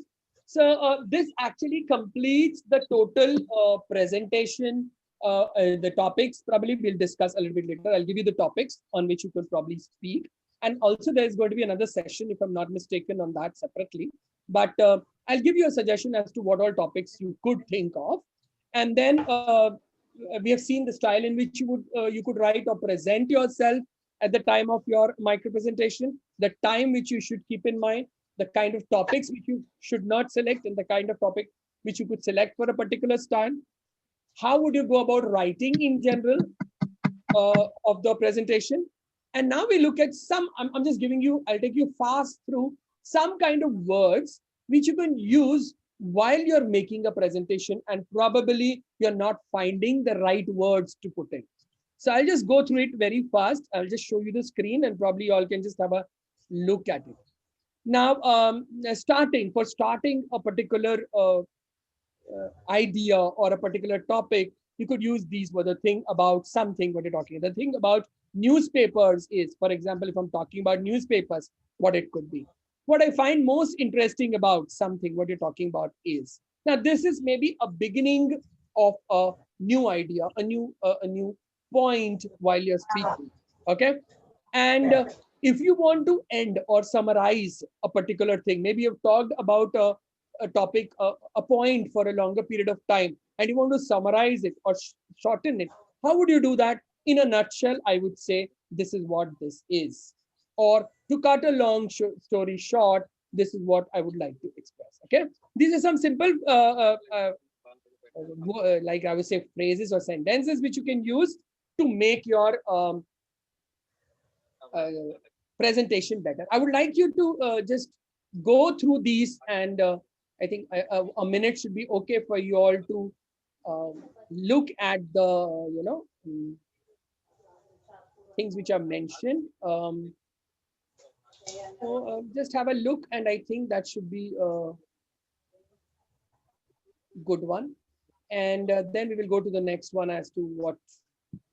So this actually completes the total presentation. The topics probably we'll discuss a little bit later. I'll give you the topics on which you could probably speak. And also there's going to be another session, if I'm not mistaken, on that separately. But I'll give you a suggestion as to what all topics you could think of. And then we have seen the style in which you could write or present yourself at the time of your micro presentation, the time which you should keep in mind, the kind of topics which you should not select, and the kind of topic which you could select for a particular style. How would you go about writing in general of the presentation? And now we look at some, I'm just giving you, I'll take you fast through some kind of words which you can use while you're making a presentation, and probably you're not finding the right words to put in. So I'll just go through it very fast. I'll just show you the screen, and probably you all can just have a look at it. Now, starting a particular idea or a particular topic, you could use these words. The thing about something, what you're talking about. The thing about newspapers is, for example, if I'm talking about newspapers, what it could be. What I find most interesting about something, what you're talking about is, now this is maybe a beginning of a new idea, a new point while you're speaking. Okay. And if you want to end or summarize a particular thing, maybe you've talked about a topic, a point for a longer period of time, and you want to summarize it or shorten it, how would you do that? In a nutshell, I would say this is what this is. Or to cut a long story short, this is what I would like to express. Okay, these are some simple, like I would say, phrases or sentences which you can use to make your presentation better. I would like you to just go through these, and I think a minute should be okay for you all to look at the things which are mentioned. So just have a look, and I think that should be a good one. And then we will go to the next one as to what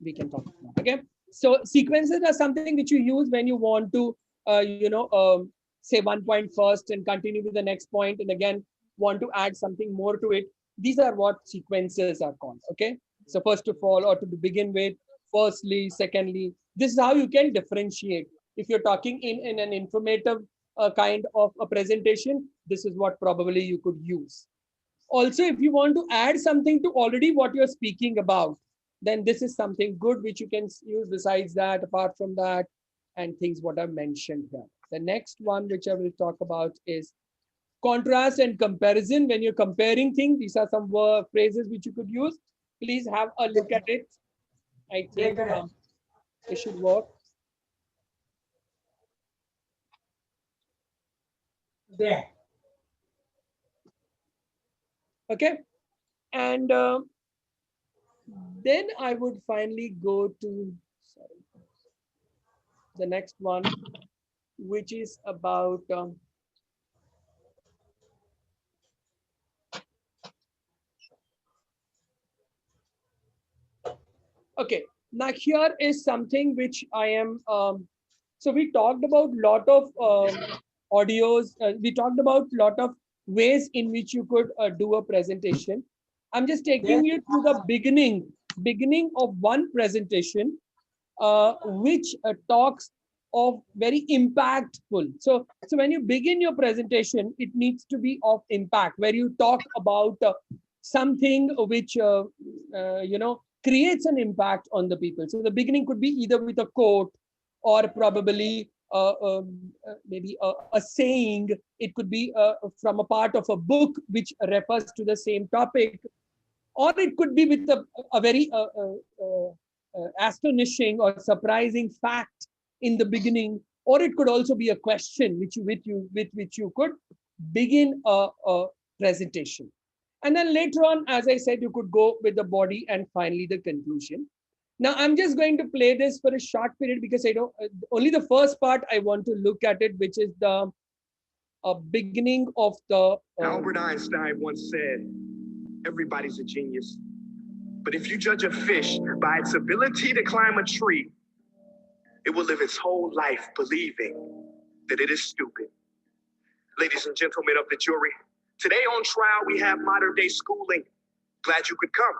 we can talk about. Okay, so sequences are something which you use when you want to say one point first and continue with the next point, and again want to add something more to it. These are what sequences are called. Okay. So first of all, or to begin with, firstly, secondly, this is how you can differentiate. If you're talking in an informative kind of a presentation, this is what probably you could use. Also, if you want to add something to already what you're speaking about, then this is something good which you can use besides that, apart from that, and things what I've mentioned here. The next one which I will talk about is contrast and comparison. When you're comparing things, these are some phrases which you could use. Please have a look at it. I think it should work. There. Okay. And then I would finally go to the next one, which is about okay. Now here is something which I am. So we talked about lot of audios. We talked about lot of ways in which you could do a presentation. I'm just taking you to the beginning of one presentation, which talks of very impactful. So when you begin your presentation, it needs to be of impact, where you talk about something which creates an impact on the people. So the beginning could be either with a quote, or probably maybe a saying. It could be from a part of a book which refers to the same topic, or it could be with a very astonishing or surprising fact in the beginning, or it could also be a question with which you could begin a presentation. And then later on, as I said, you could go with the body and finally the conclusion. Now, I'm just going to play this for a short period because I don't, only the first part I want to look at it, which is the beginning of the... Albert Einstein once said, everybody's a genius. But if you judge a fish by its ability to climb a tree, it will live its whole life believing that it is stupid. Ladies and gentlemen of the jury, today on trial we have modern day schooling. Glad you could come.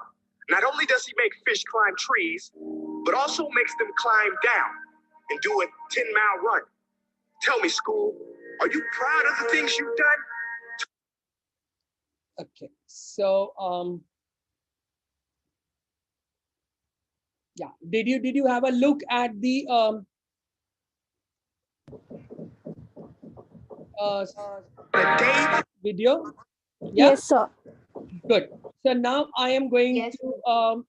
Not only does he make fish climb trees, but also makes them climb down and do a 10-mile run. Tell me, school, are you proud of the things you've done? Okay, so yeah, did you have a look at the video? Yeah? Yes, sir. Good. So now I am going to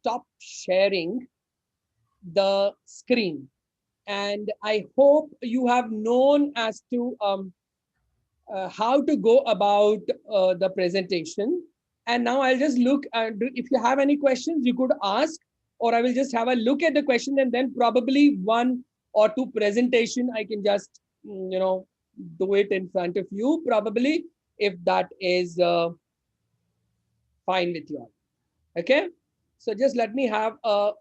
stop sharing the screen, and I hope you have known as to how to go about the presentation. And now I'll just look, and if you have any questions, you could ask, or I will just have a look at the question, and then probably one or two presentation I can just do it in front of you, probably, if that is fine with you all. Okay, so just let me have a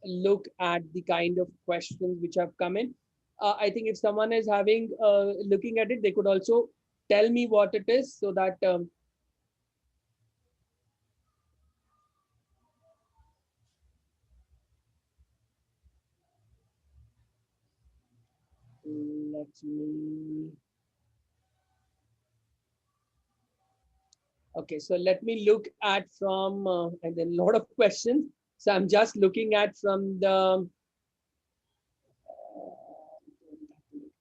look at the kind of questions which have come in. I think if someone is having looking at it, they could also tell me what it is, so that let me... Okay, so let me look at from, and then a lot of questions. So I'm just looking at from the,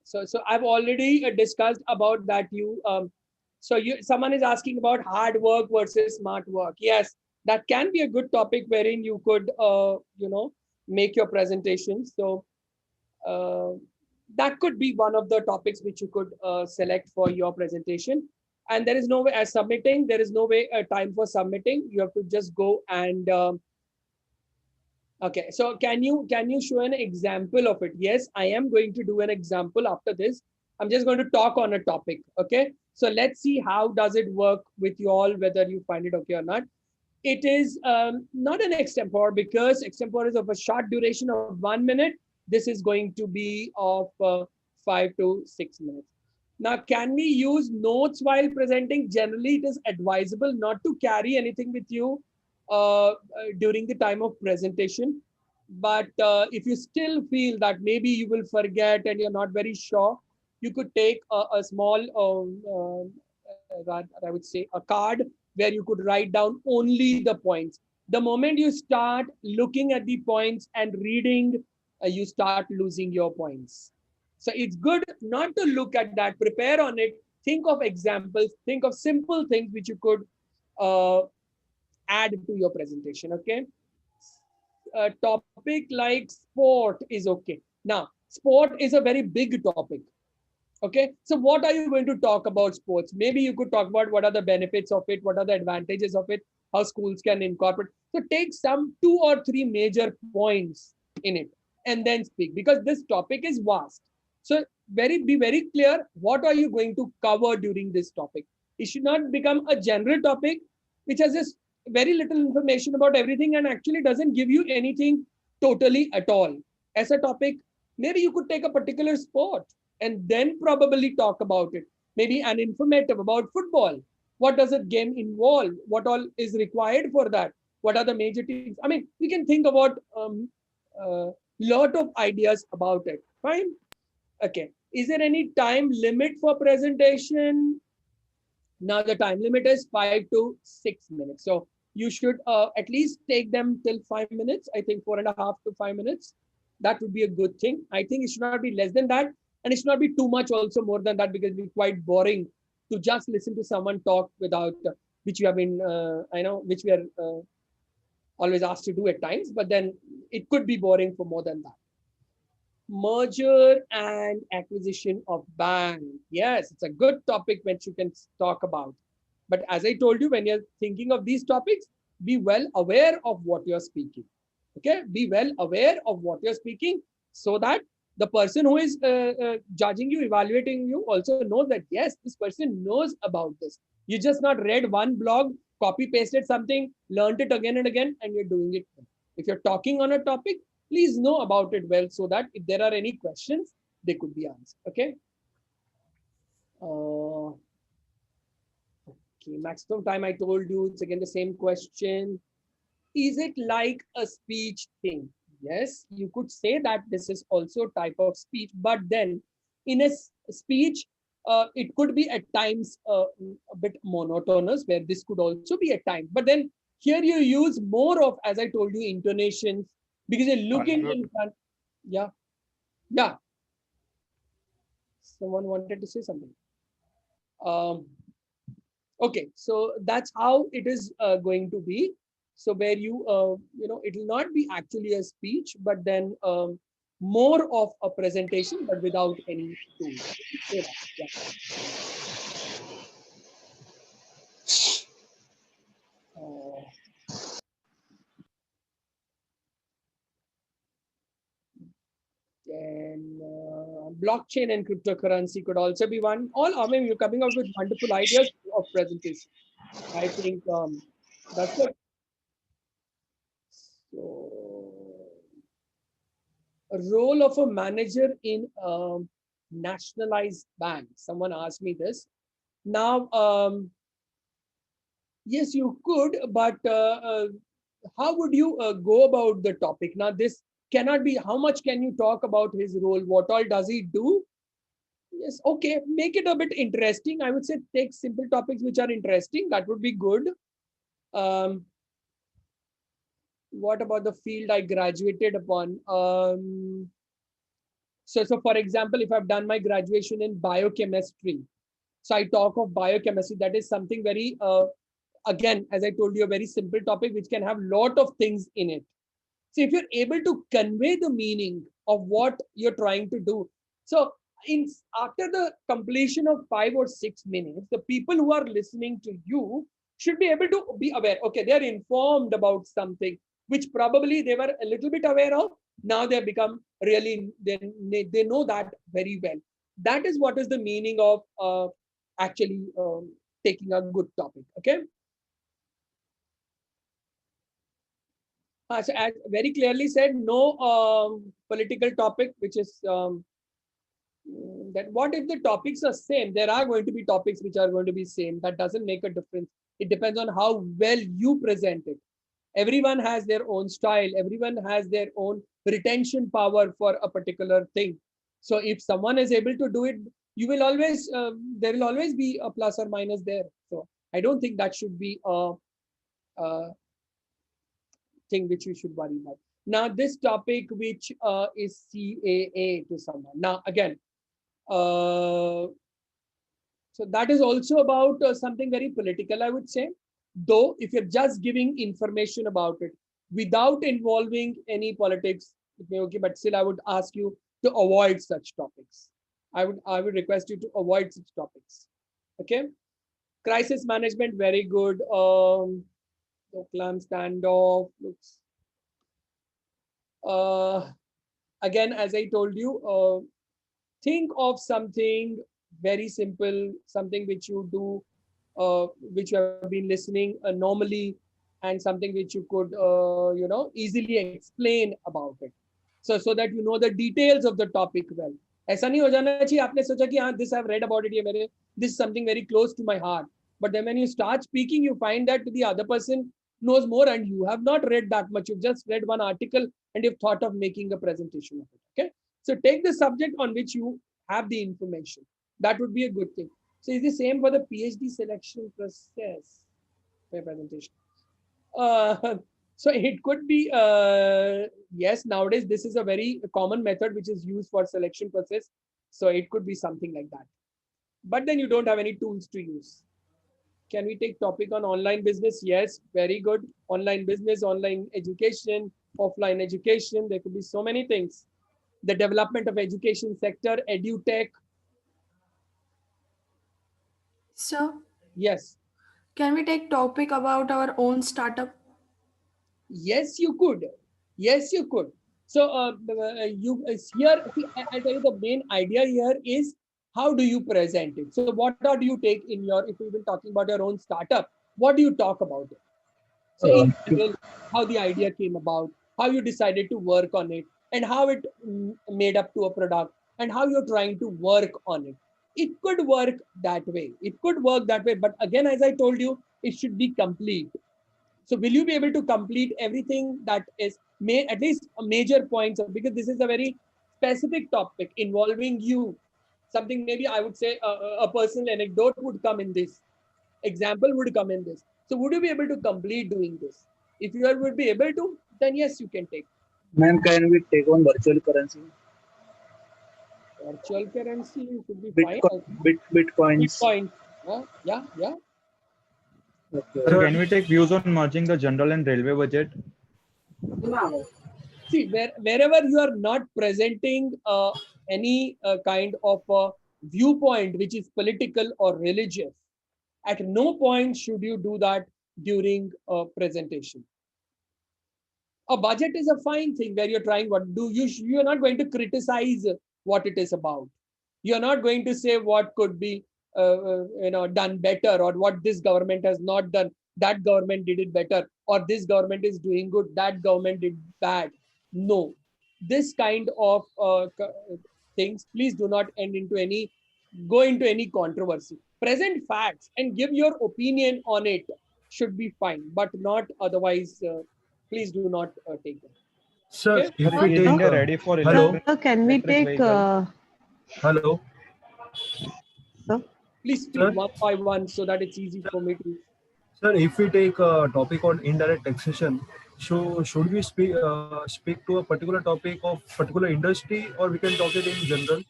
so I've already discussed about that. Someone is asking about hard work versus smart work. Yes, that can be a good topic wherein you could, make your presentation. So that could be one of the topics which you could select for your presentation. And there is no way as submitting, there is no way time for submitting. You have to just go and okay. So can you show an example of it? Yes, I am going to do an example after this. I'm just going to talk on a topic. Okay. So let's see how does it work with you all, whether you find it okay or not. It is not an extempore, because extempore is of a short duration of 1 minute. This is going to be of 5 to 6 minutes. Now, can we use notes while presenting? Generally, it is advisable not to carry anything with you during the time of presentation. But if you still feel that maybe you will forget and you're not very sure, you could take a small, I would say, a card where you could write down only the points. The moment you start looking at the points and reading, you start losing your points. So it's good not to look at that, prepare on it, think of examples, think of simple things which you could uh, add to your presentation, okay? A topic like sport is okay. Now, sport is a very big topic. Okay, so what are you going to talk about sports? Maybe you could talk about what are the benefits of it, what are the advantages of it, how schools can incorporate. So take some 2 or 3 major points in it and then speak, because this topic is vast. So be very clear, what are you going to cover during this topic? It should not become a general topic which has just very little information about everything and actually doesn't give you anything totally at all. As a topic, maybe you could take a particular sport and then probably talk about it. Maybe an informative about football. What does a game involve? What all is required for that? What are the major teams? I mean, we can think about lot of ideas about it. Fine. Okay. Is there any time limit for presentation? Now the time limit is 5 to 6 minutes. So you should at least take them till 5 minutes. I think 4.5 to 5 minutes. That would be a good thing. I think it should not be less than that. And it should not be too much also more than that, because it's quite boring to just listen to someone talk without, which you have been, I know, which we are always asked to do at times, but then it could be boring for more than that. Merger and acquisition of bank. Yes, it's a good topic which you can talk about. But as I told you, when you're thinking of these topics, be well aware of what you're speaking. Okay, be well aware of what you're speaking, so that the person who is judging you, evaluating you, also knows that yes, this person knows about this. You just not read one blog, copy pasted something, learned it again and again, and you're doing it. If you're talking on a topic, please know about it well, so that if there are any questions, they could be answered. Okay. Okay, maximum time I told you, it's again the same question. Is it like a speech thing? Yes, you could say that this is also a type of speech, but then in a speech, it could be at times a bit monotonous, where this could also be at times. But then here you use more of, as I told you, intonations, because you're looking in front. Yeah. Yeah. Someone wanted to say something. Okay, so that's how it is going to be. So where you, it will not be actually a speech, but then more of a presentation, but without any tools. Yeah. And blockchain and cryptocurrency could also be one. I mean, you're coming up with wonderful ideas of presentation. I think that's it. So, a role of a manager in a nationalized bank. Someone asked me this. Now, yes, you could, but how would you go about the topic? Now, this cannot be, how much can you talk about his role? What all does he do? Yes, okay, make it a bit interesting. I would say take simple topics which are interesting. That would be good. What about the field I graduated upon? So for example, if I've done my graduation in biochemistry, so I talk of biochemistry, that is something very, again, as I told you, a very simple topic which can have a lot of things in it. So if you're able to convey the meaning of what you're trying to do, so after the completion of 5 or 6 minutes, the people who are listening to you should be able to be aware. Okay, they're informed about something which probably they were a little bit aware of. Now they have become really, they know that very well. That is what is the meaning of actually taking a good topic. Okay. So as very clearly said, no political topic which is that what if the topics are same? There are going to be topics which are going to be same. That doesn't make a difference. It depends on how well you present it. Everyone has their own style. Everyone has their own retention power for a particular thing. So if someone is able to do it, you will always, there will always be a plus or minus there. So I don't think that should be a thing which you should worry about. Now, this topic which is CAA to someone. Now, again, so that is also about something very political, I would say. Though, if you're just giving information about it without involving any politics, it may okay, but still I would ask you to avoid such topics. I would request you to avoid such topics. Okay. Crisis management, very good. Clam standoff looks. Again, as I told you, think of something very simple, something which you do, which you have been listening normally, and something which you could, easily explain about it. So that you know the details of the topic well. ऐसा नहीं हो जाना चाहिए आपने सोचा कि हाँ this I've read about it, ये मेरे this is something very close to my heart. But then when you start speaking, you find that the other person knows more and you have not read that much. You've just read one article and you've thought of making a presentation of it. Okay. So take the subject on which you have the information. That would be a good thing. So it's the same for the PhD selection process. Presentation. So it could be, yes, nowadays this is a very common method which is used for selection process. So it could be something like that. But then you don't have any tools to use. Can we take topic on online business? Yes, very good. Online business, online education, offline education. There could be so many things. The development of education sector, edutech. Sir, Yes. can we take topic about our own startup? Yes, you could. Yes, you could. So you here, see, I'll tell you the main idea here is how do you present it? So what do you take in your, if you've been talking about your own startup, what do you talk about it? So in general, how the idea came about, how you decided to work on it, and how it made up to a product, and how you're trying to work on it. It could work that way. It could work that way. But again, as I told you, it should be complete. So will you be able to complete everything that is at least a major points of, because this is a very specific topic involving you. Something maybe I would say a personal anecdote would come in this. Example would come in this. So would you be able to complete doing this? If you would be able to, then yes, you can take. Ma'am, can we take on virtual currency? Virtual currency should be Bitcoin, fine. Bitcoins. Bitcoin. Yeah. Okay. So can we take views on merging the general and railway budget? See, wherever you are not presenting any kind of viewpoint which is political or religious, at no point should you do that during a presentation. A budget is a fine thing where you're trying what do you're not going to criticize what it is about. You're not going to say what could be done better, or what this government has not done, that government did it better, or this government is doing good, that government did bad. No, this kind of things, please do not go into any controversy. Present facts and give your opinion on it should be fine, but not otherwise. Please do not take them. Sir, Okay? if we take India ready for hello, Can we take hello, sir? Please speak one by one so that it's easy for me to. Sir, if we take a topic on indirect taxation, so should we speak to a particular topic of particular industry, or we can talk it in general?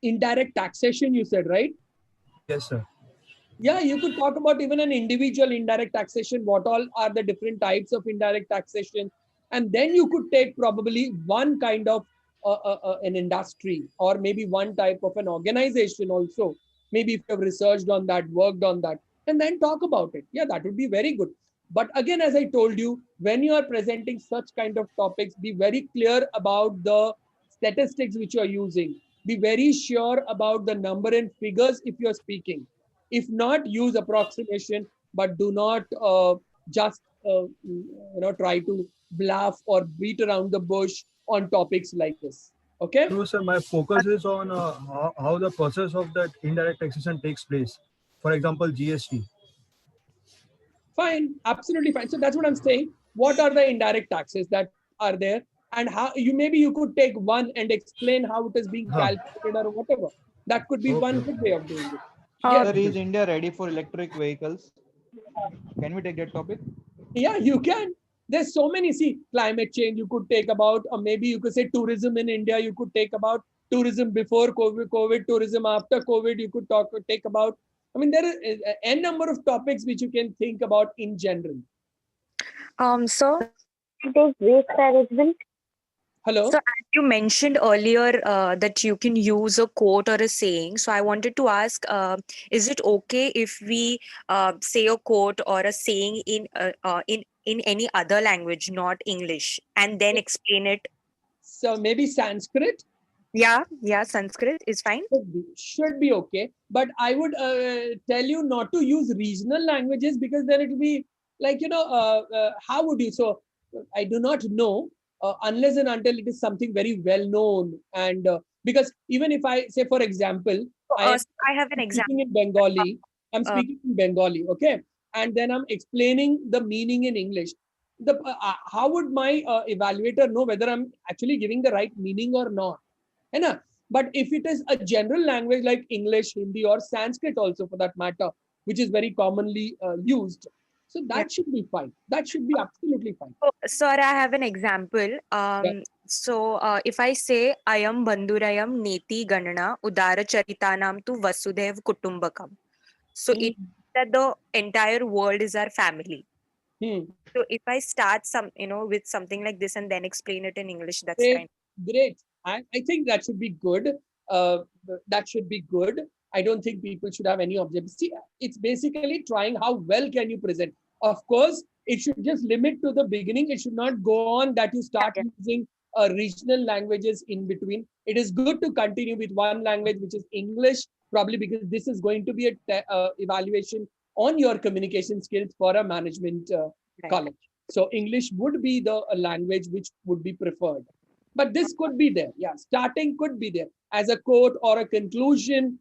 Indirect taxation, you said, right? Yes, sir. Yeah, you could talk about even an individual indirect taxation, what all are the different types of indirect taxation. And then you could take probably one kind of an industry, or maybe one type of an organization also. Maybe if you have researched on that, worked on that, and then talk about it. Yeah, that would be very good. But again, as I told you, when you are presenting such kind of topics, be very clear about the statistics which you are using. Be very sure about the number and figures if you're speaking. If not, use approximation, but do not just try to bluff or beat around the bush on topics like this. Okay. So, sir, my focus is on how the process of that indirect taxation takes place. For example, GST. Fine, absolutely fine. So that's what I'm saying. What are the indirect taxes that are there, and how you could take one and explain how it is being calculated or whatever. That could be one good way of doing it. Yes. Sir, is India ready for electric vehicles? Can we take that topic? Yeah, you can. There's so many. See, climate change you could take about, or maybe you could say tourism in India. You could take about tourism before COVID, tourism after COVID. You could take about. I mean, there is n number of topics which you can think about in general. So Take waste management. Hello. So as you mentioned earlier that you can use a quote or a saying. So I wanted to ask, is it okay if we say a quote or a saying in any other language, not English, and then explain it? So maybe Sanskrit. Yeah, Sanskrit is fine. Should be okay. But I would tell you not to use regional languages, because then it will be like, how would you? So I do not know unless and until it is something very well known. And because even if I say, for example, I have an example in Bengali. I'm speaking in Bengali, okay? And then I'm explaining the meaning in English. How would my evaluator know whether I'm actually giving the right meaning or not? But if it is a general language like English, Hindi, or Sanskrit also for that matter, which is very commonly used, so that should be fine. That should be absolutely fine. Sir, I have an example. So if I say Ayam Bandhurayam Neti Ganana Udara Charitanam tu Vasudev Kutumbakam. So it that the entire world is our family. So if I start with something like this and then explain it in English, that's fine. Great. I think that should be good. That should be good. I don't think people should have any objection. See, it's basically trying how well can you present. Of course, it should just limit to the beginning. It should not go on that you start using regional languages in between. It is good to continue with one language, which is English, probably because this is going to be a evaluation on your communication skills for a management college. So English would be the language which would be preferred. But this could be there. Yeah, starting could be there. As a quote or a conclusion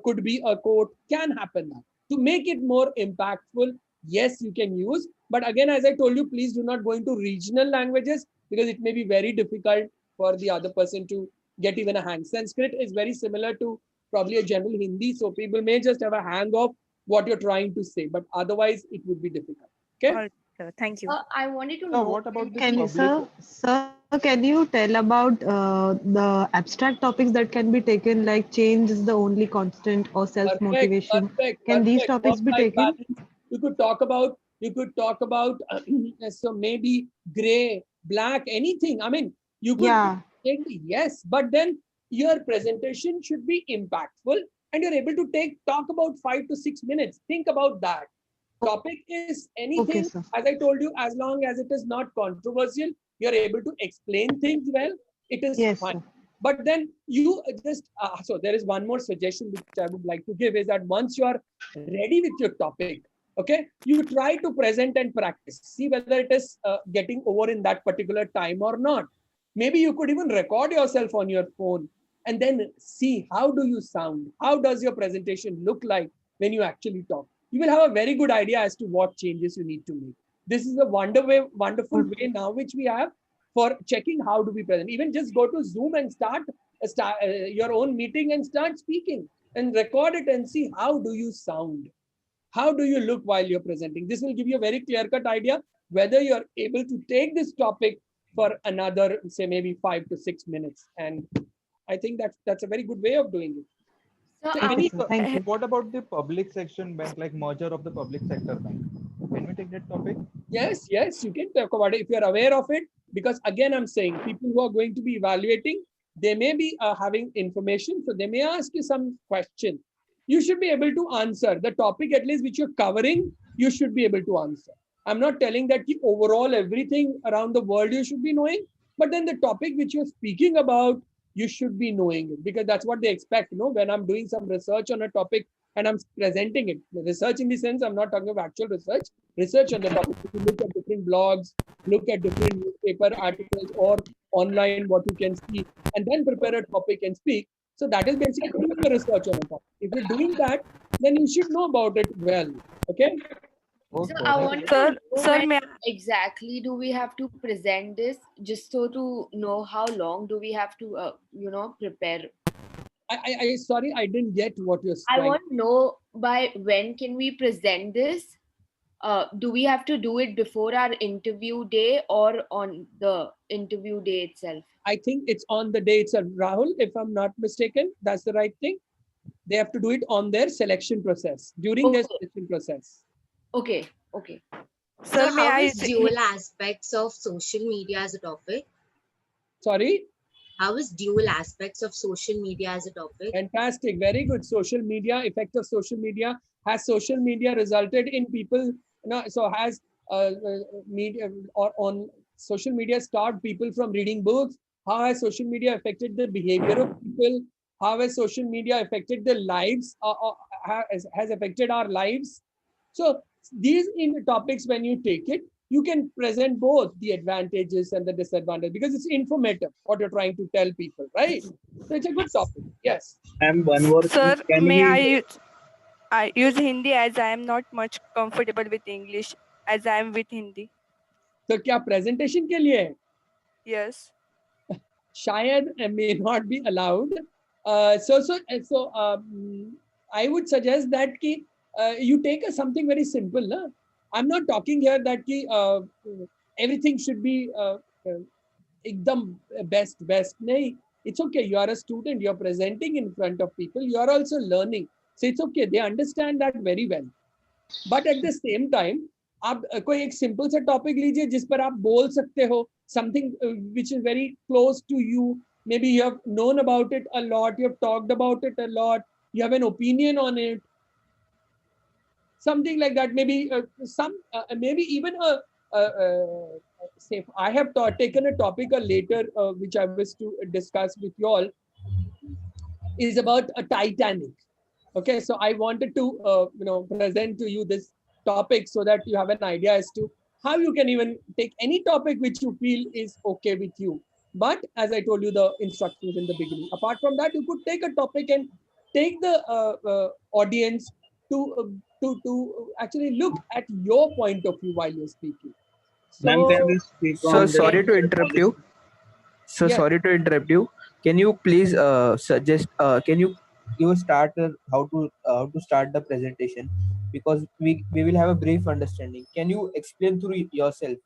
could be a quote, can happen now. To make it more impactful, yes, you can use. But again, as I told you, please do not go into regional languages, because it may be very difficult for the other person to get even a hang. Sanskrit is very similar to probably a general Hindi. So people may just have a hang of what you're trying to say. But otherwise, it would be difficult. Okay. All right, sir. Thank you. I wanted to know. What about this Can you, public? sir, can you tell about the abstract topics that can be taken, like change is the only constant or self-motivation? Can these topics be taken? You could talk about, so maybe gray, black, anything. I mean, you could take, yes, but then your presentation should be impactful and you're able to talk about 5 to 6 minutes. Think about that. Topic is anything, as I told you, as long as it is not controversial, you're able to explain things well, it is fine. But then you just, so there is one more suggestion which I would like to give, is that once you are ready with your topic, okay, you try to present and practice. See whether it is getting over in that particular time or not. Maybe you could even record yourself on your phone and then see how do you sound? How does your presentation look like when you actually talk? You will have a very good idea as to what changes you need to make. This is a wonderful way now which we have for checking how do we present. Even just go to Zoom and start your own meeting and start speaking and record it and see how do you sound. How do you look while you're presenting? This will give you a very clear-cut idea whether you're able to take this topic for another, say, maybe 5 to 6 minutes. And I think that's a very good way of doing it. So what about the public section bank, like merger of the public sector bank? Can we take that topic? Yes, you can talk about it if you're aware of it. Because again, I'm saying people who are going to be evaluating, they may be having information. So they may ask you some question. You should be able to answer the topic, at least which you're covering, you should be able to answer. I'm not telling that the overall everything around the world you should be knowing, but then the topic which you're speaking about, you should be knowing it, because that's what they expect. When I'm doing some research on a topic and I'm presenting it, research in the sense, I'm not talking about actual research on the topic. If you look at different blogs, look at different newspaper articles or online, what you can see, and then prepare a topic and speak. So that is basically doing the research on a topic. If you're doing that, then you should know about it well. Okay. Okay. So I want to know when exactly do we have to present this, just so to know how long do we have to, prepare. Sorry, I didn't get what you're I saying. want to know by when can we present this? Do we have to do it before our interview day or on the interview day itself? I think it's on the day itself, Rahul, if I'm not mistaken. That's the right thing. They have to do it on their selection process, during their selection process. Okay, okay. So how is dual aspects of social media as a topic? Sorry? How is dual aspects of social media as a topic? Fantastic, very good. Social media, effect of social media. Has social media resulted in people, so has media or on social media stopped people from reading books? How has social media affected the behavior of people? How has social media affected the lives, has affected our lives? So these topics, when you take it, you can present both the advantages and the disadvantages, because it's informative what you're trying to tell people, right? So it's a good topic. Yes. And one more Sir, thing, may I use Hindi, as I am not much comfortable with English, as I am with Hindi. So क्या presentation के लिए? Yes. शायद may not be allowed. So I would suggest that ki, you take something very simple. Na? I'm not talking here that ki, everything should be ekdam best. Nahi. It's okay. You are a student. You're presenting in front of people. You are also learning. So it's okay. They understand that very well. But at the same time, आप कोई एक simple सा topic लीजिए जिस पर आप बोल सकते हो, something which is very close to you. Maybe you have known about it a lot. You have talked about it a lot. You have an opinion on it. Something like that. Maybe maybe even say I have taken a topic later, which I wish to discuss with you all, is about a Titanic. Okay, so I wanted to present to you this topic so that you have an idea as to how you can even take any topic which you feel is okay with you. But as I told you the instructions in the beginning, apart from that, you could take a topic and take the audience to actually look at your point of view while you're speaking. Ma'am, can we speak on sorry to interrupt you. So Yeah. sorry to interrupt you. Can you please suggest? Can you give a starter how to start the presentation? Because we will have a brief understanding. Can you explain through yourself?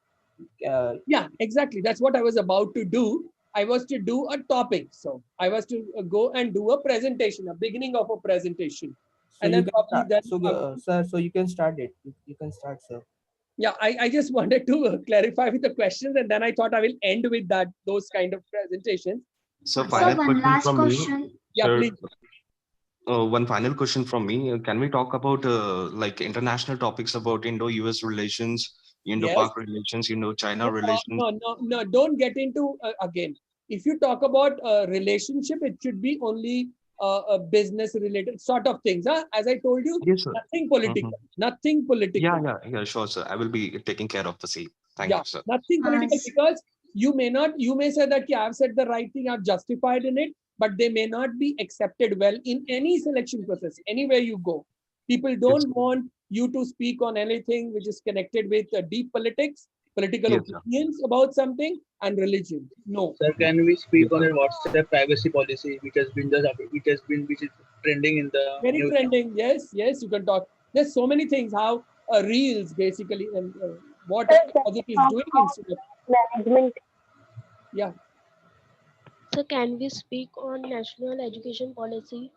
Yeah, exactly. That's what I was about to do. I was to do a topic. So I was to go and do a presentation, a beginning of a presentation. So and you then can probably start, then sir. So you can start it. You can start, sir. Yeah, I just wanted to clarify with the questions, and then I thought I will end with those kind of presentations. So final one last from question. me. Yeah, Sir, please. one final question from me. Can we talk about like international topics about Indo-US relations, Indo-Pak relations, China relations? No, don't get into again. If you talk about relationship, it should be only a business related sort of things. Huh? As I told you, Yes, sir. nothing political. Nothing political. Yeah, sure, sir. I will be taking care of the same. Thank Yeah, you, sir. nothing political, because you may say that I've said the right thing, I've justified in it, but they may not be accepted well in any selection process, anywhere you go. People don't want you to speak on anything which is connected with deep politics, political opinions about something, and religion. No. Sir, can we speak on a WhatsApp privacy policy which is trending in the very news? trending? Yes, you can talk. There's so many things. How reels basically, and what it is doing instead of management. Yeah. So can we speak on national education policy?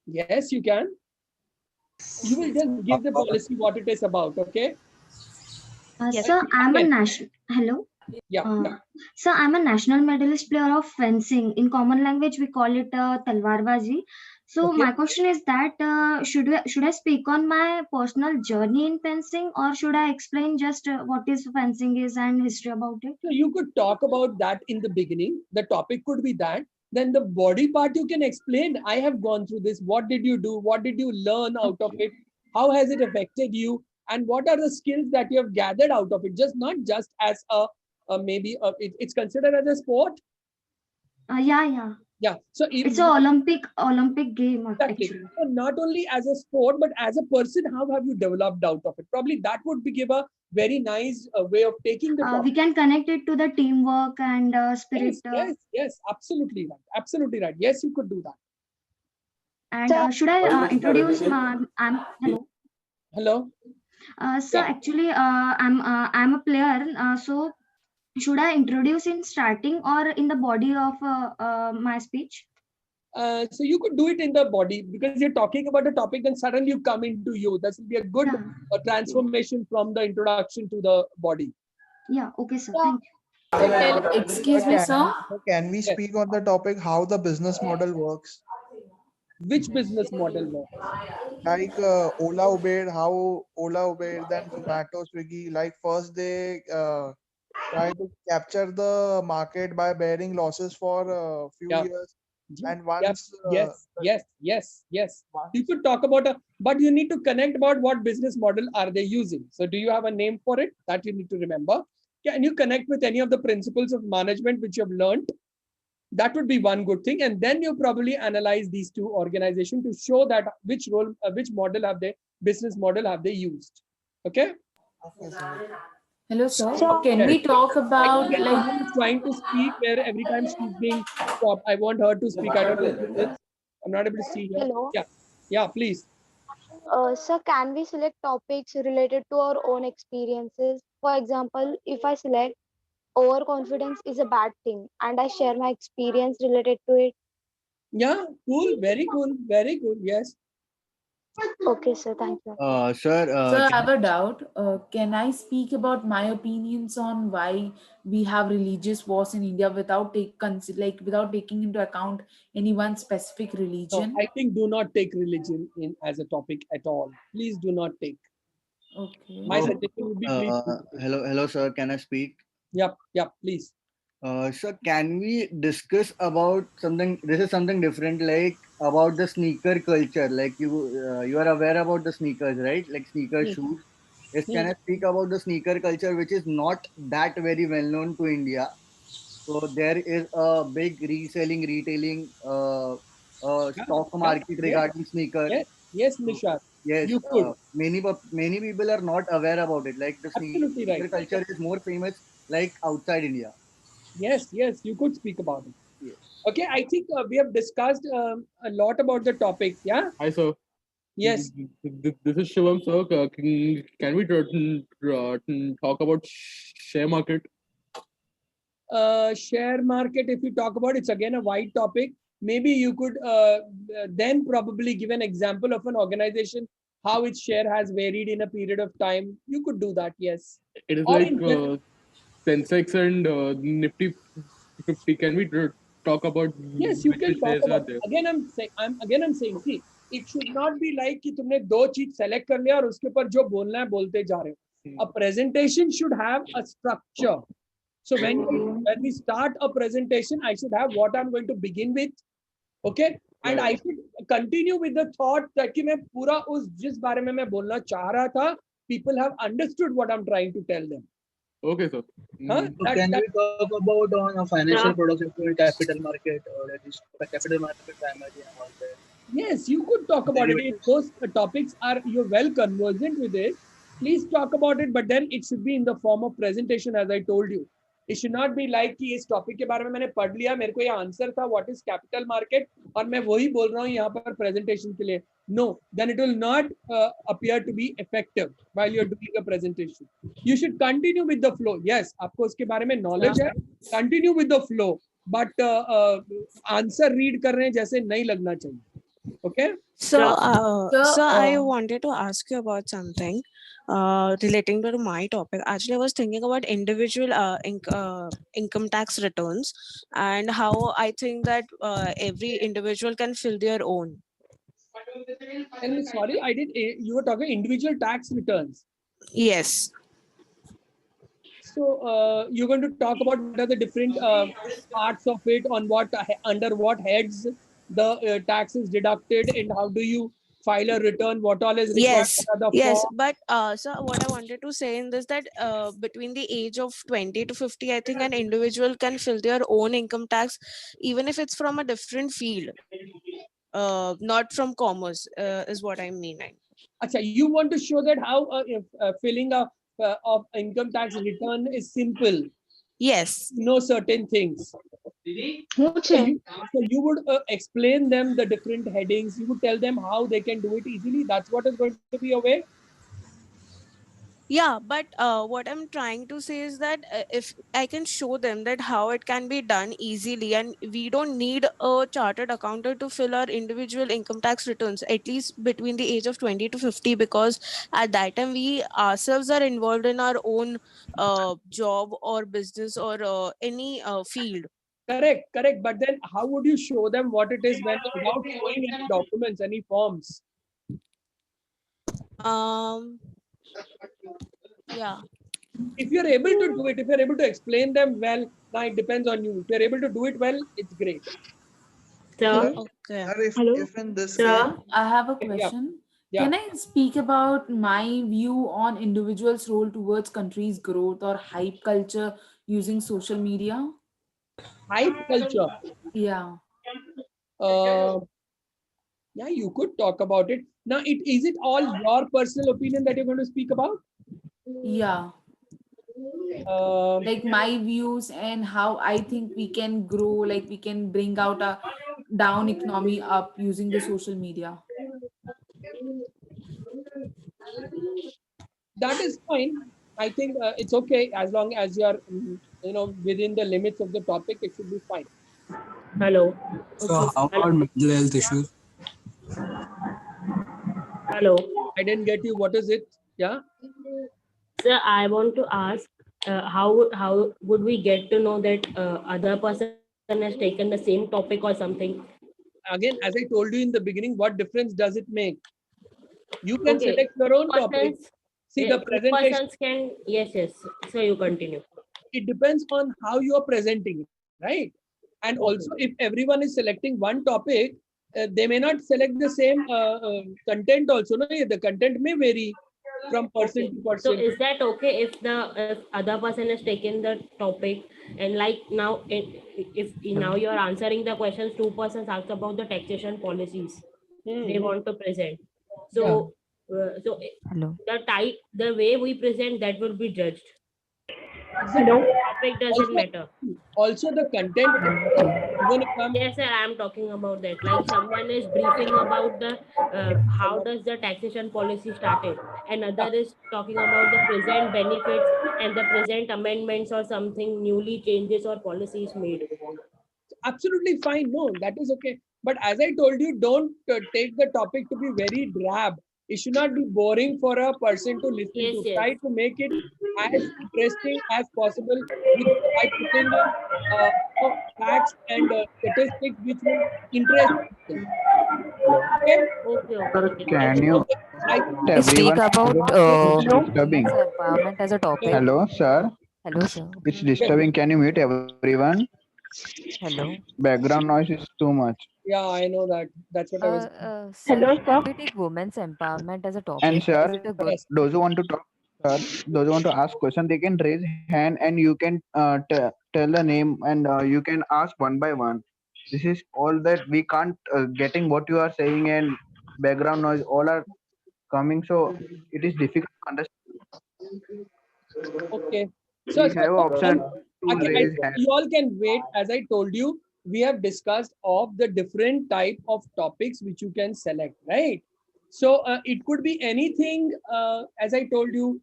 Yes, you can. You will just give the policy what it is about, okay? Sir, I'm a national. Hello. Yeah. So I'm a national medalist player of fencing. In common language, we call it talwarbazi. So my question is that should I speak on my personal journey in fencing, or should I explain just what is fencing is and history about it? So you could talk about that in the beginning. The topic could be that. Then the body part you can explain. I have gone through this. What did you do? What did you learn out of it? How has it affected you? And what are the skills that you have gathered out of it? Not just as a maybe it's considered as a sport. Yeah. Yeah. So it's an Olympic game actually. So not only as a sport, but as a person, how have you developed out of it? Probably that would give a very nice way of taking the topic. We can connect it to the teamwork and spirit. Yes, absolutely right. Absolutely right. Yes, you could do that. And should I introduce hello? Hello. So actually, I'm a player. So should I introduce in starting or in the body of my speech? So you could do it in the body because you're talking about a topic, then suddenly you come into you. That will be a good transformation from the introduction to the body. Yeah. Okay, sir. Thank you. Excuse me, sir. Can we speak on the topic how the business model works? Which business model works? Like Ola Uber, how Ola Uber, then Zomato, Swiggy. Like first they try to capture the market by bearing losses for a few years, and once yes. You could talk about but you need to connect about what business model are they using. So do you have a name for it that you need to remember? Can you connect with any of the principles of management which you have learned? That would be one good thing, and then you probably analyze these two organizations to show that which model business model have they used. Okay. Hello, sir. Can we talk about like trying to speak where every time she's being stopped? I want her to speak. I don't know. I'm not able to see her. Hello. Yeah, please. Sir, can we select topics related to our own experiences? For example, if I select overconfidence is a bad thing and I share my experience related to it. Yeah, cool. Very cool. Very good. Yes. Okay, sir. Thank you. Sir, I have a doubt. Can I speak about my opinions on why we have religious wars in India without taking into account any one specific religion? No, I think do not take religion in as a topic at all. Please do not take. Okay. My suggestion would be please. Hello, sir. Can I speak? Yep, please. Sir, can we discuss about something? This is something different, like about the sneaker culture. Like you are aware about the sneakers, right? Like sneaker shoes. Yes, can I speak about the sneaker culture, which is not that very well known to India? So there is a big retailing, stock market regarding sneakers. Yes, Nishad. Yes, you could. Many people are not aware about it. Like the Absolutely sneaker right. culture is more famous, like outside India. Yes, you could speak about it. Yes. Okay, I think we have discussed a lot about the topic. Yeah. Hi, sir. Yes. This is Shivam, sir. Can we talk about share market? Share market, if you talk about, it's again a wide topic. Maybe you could then probably give an example of an organization, how its share has varied in a period of time. You could do that, yes. It is like Sensex and Nifty 50. Can we talk about? Yes, you can talk about. Again, I'm saying, see, it should not be like कि तुमने दो चीज select कर लिया और उसके ऊपर जो बोलना है बोलते जा रहे हो. A presentation should have a structure. So when we start a presentation, I should have what I'm going to begin with, okay, and I should continue with the thought that कि मैं पूरा उस जिस बारे में मैं बोलना चाह रहा था, people have understood what I'm trying to tell them. Okay, sir. Can we talk about on financial products, capital market or capital market primary and all that? Yes, you could talk about it. If those topics are you're well conversant with it, please talk about it. But then it should be in the form of presentation, as I told you. It should not be like कि इस topic के बारे में मैंने पढ़ लिया, मेरे को ये आंसर था व्हाट इज कैपिटल मार्केट और मैं वही बोल रहा हूँ यहाँ पर प्रेजेंटेशन के लिए. No, then it will not appear to be effective while you're doing a presentation. You should continue with the flow. Yes, आपको उसके बारे में knowledge है. Continue with the flow, but answer read कर रहे हैं जैसे नहीं लगना चाहिए. Okay. So I wanted to ask you about something relating to my topic. Actually, I was thinking about individual income tax returns and how I think that every individual can fill their own. And sorry, you were talking individual tax returns. Yes. So you're going to talk about what are the different parts of it, on what under what heads the tax is deducted, and how do you file a return, what all is required, Yes, what are the yes, forms. but so what I wanted to say in this that between the age of 20 to 50, I think an individual can fill their own income tax, even if it's from a different field, not from commerce, is what I'm meaning. Acha, you want to show that how if, filling a of income tax return is simple. Yes. Know certain things. So you would explain them the different headings. You would tell them how they can do it easily. That's what is going to be your way. Yeah, but what I'm trying to say is that if I can show them that how it can be done easily, and we don't need a chartered accountant to fill our individual income tax returns, at least between the age of 20 to 50, because at that time we ourselves are involved in our own job or business or any field. Correct. But then how would you show them what it is when without showing any documents, any forms? Yeah. If you're able to do it, if you're able to explain them well, now it depends on you. If you're able to do it well, it's great. Sir, Okay. sir, if in this case, Sir, I have a question. Yeah. Can I speak about my view on individuals' role towards country's growth or hype culture using social media? Hype culture. Yeah. Uh, yeah, you could talk about it. Now, is it all your personal opinion that you're going to speak about? Yeah. Like my views and how I think we can grow, like we can bring out a down economy up using the social media. That is fine. I think it's okay as long as you're, within the limits of the topic. It should be fine. Hello. So how about mental health issues? Hello. I didn't get you. What is it? Yeah. Sir, I want to ask how would we get to know that other person has taken the same topic or something? Again, as I told you in the beginning, what difference does it make? You can Okay. select your own topic. See the Two presentation. persons can yes. So you continue. It depends on how you are presenting, right? And also, if everyone is selecting one topic, they may not select the same content also. No? The content may vary from person to So person. is that okay if the other person has taken the topic and like now if now you are answering the questions, two persons ask about the taxation policies they want to present. So the way we present that will be judged. Hello. Topic doesn't matter. Also the content. Even if yes, sir, I am talking about that. Like someone is briefing about the how does the taxation policy started, and other is talking about the present benefits and the present amendments or something newly changes or policies made. Absolutely fine. No, that is okay. But as I told you, don't take the topic to be very drab. It should not be boring for a person to listen to. Try to make it as interesting as possible by putting in facts and statistics which will interest people. Okay? Okay. Can you Speak everyone? about It's disturbing. women's empowerment as a topic. Hello, sir. Hello, sir. It's disturbing. Can you mute everyone? Hello. Background noise is too much. Yeah, I know that. That's what I was. Sir, can we take women's empowerment as a And topic? sir, Is it a good? those who want to talk, sir, those who want to ask question, they can raise hand and you can tell the name and you can ask one by one. This is all that we can't getting what you are saying and background noise all are coming, so it is difficult to understand. Okay. We have option to raise hand. You all can wait. As I told you, we have discussed of the different type of topics which you can select, right? So it could be anything, as I told you,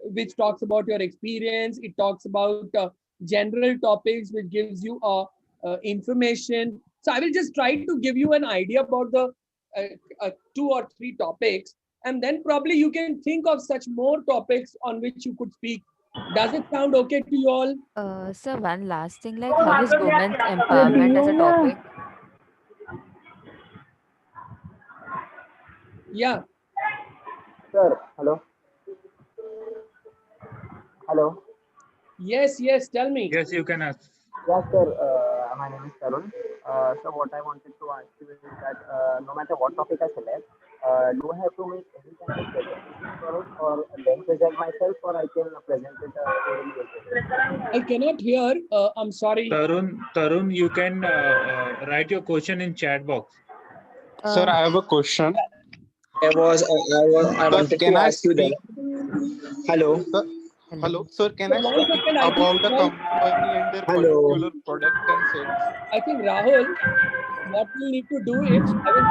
which talks about your experience. It talks about general topics, which gives you information. So I will just try to give you an idea about the 2 or 3 topics, and then probably you can think of such more topics on which you could speak. Does it sound okay to you all? Sir, one last thing, like how is women's empowerment as a topic? Yeah. Sir, hello. Hello. Yes, tell me. Yes, you can ask. Yes, sir. My name is Tarun. So what I wanted to to ask you is that no matter what topic I select, do I have to make any kind of presentation for it, or then present myself, or I can present it orally as well? I cannot hear. I'm sorry. Tarun, you can write your question in chat box. Sir, I have a question. I Sir, wanted can to I ask you speak? that. Hello. Sir, hello, sir. Can I One speak second, I about think the company and their Hello. particular product and sales? I think Rahul, what we need to do is I will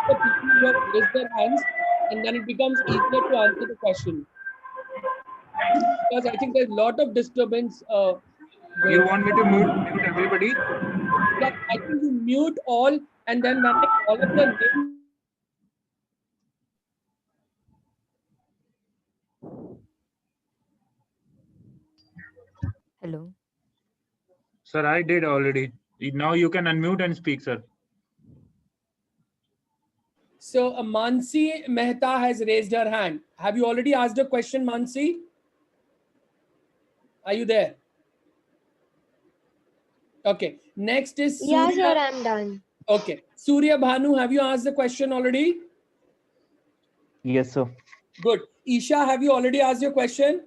the people who have raised their hands, and then it becomes easier to answer the question. Because I think there's a lot of disturbance. You want me to mute everybody? Yeah, I think you mute all, and then when I call up the name. Hello. Sir, I did already. Now you can unmute and speak, sir. So Mansi Mehta has raised her hand. Have you already asked a question, Mansi? Are you there? Okay. Next is Surya. Yeah, sir, I'm done. Okay. Surya Bhanu, have you asked the question already? Yes, sir. Good. Isha, have you already asked your question?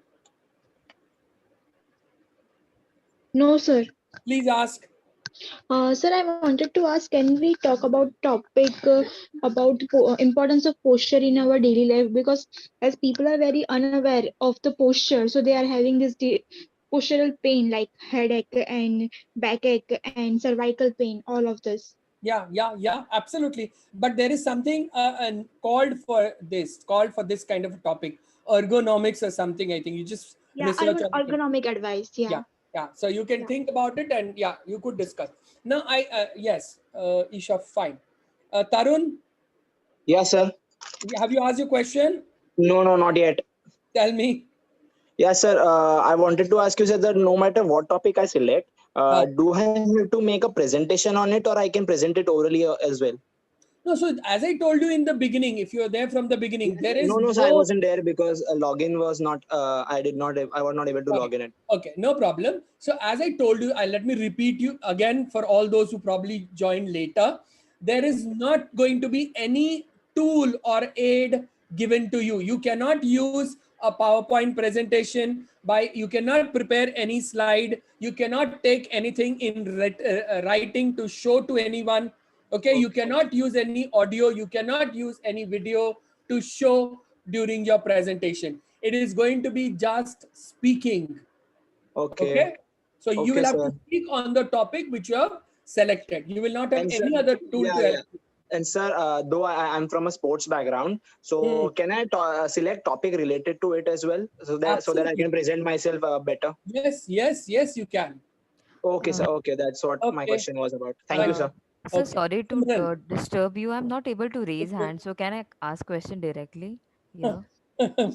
No, sir. Please ask. Sir, I wanted to ask, can we talk about topic about importance of posture in our daily life? Because as people are very unaware of the posture, so they are having this postural pain like headache and backache and cervical pain, all of this. Yeah, absolutely. But there is something called for this kind of a topic, ergonomics or something. I think you just research on it. Ergonomic advice. Yeah. Yeah. So you can think about it, and yeah, you could discuss. Now, yes, Isha, fine. Tarun. Yes, sir. Have you asked your question? No, not yet. Tell me. Yes, sir. I wanted to ask you, sir, that no matter what topic I select, do I have to make a presentation on it, or I can present it orally as well? No, so as I told you in the beginning, if you are there from the beginning, there is No, sir, I wasn't there because login was not. I was not able to log in it. Okay, no problem. So as I told you, let me repeat you again for all those who probably joined later. There is not going to be any tool or aid given to you. You cannot use a PowerPoint presentation you cannot prepare any slide. You cannot take anything in writing to show to anyone. Okay, you cannot use any audio. You cannot use any video to show during your presentation. It is going to be just speaking. Okay. So you will have to speak on the topic which you have selected. You will not have any other tool to help you. And sir, though I'm from a sports background, so can I select topic related to it as well, so that I can present myself better? Yes, you can. Okay, sir. Okay, that's what my question was about. Thank you, sir. So sorry to disturb you. I'm not able to raise hand. So can I ask question directly? Yeah.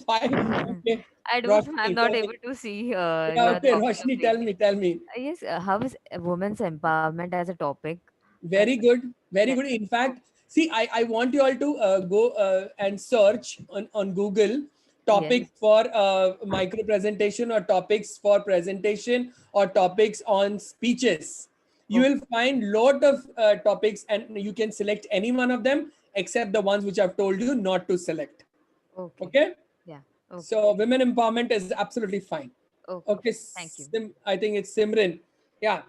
Fine. Okay. I'm not able to see. Okay, Roshni, tell me. Yes. How is women's empowerment as a topic? Very good. Very good. In fact, see, I want you all to go and search on Google topics for micro presentation, or topics for presentation, or topics on speeches. You will find lot of topics, and you can select any one of them except the ones which I've told you not to select. Okay? Yeah. Okay. So women empowerment is absolutely fine. Okay. Thank you. I think it's Simran. Yeah.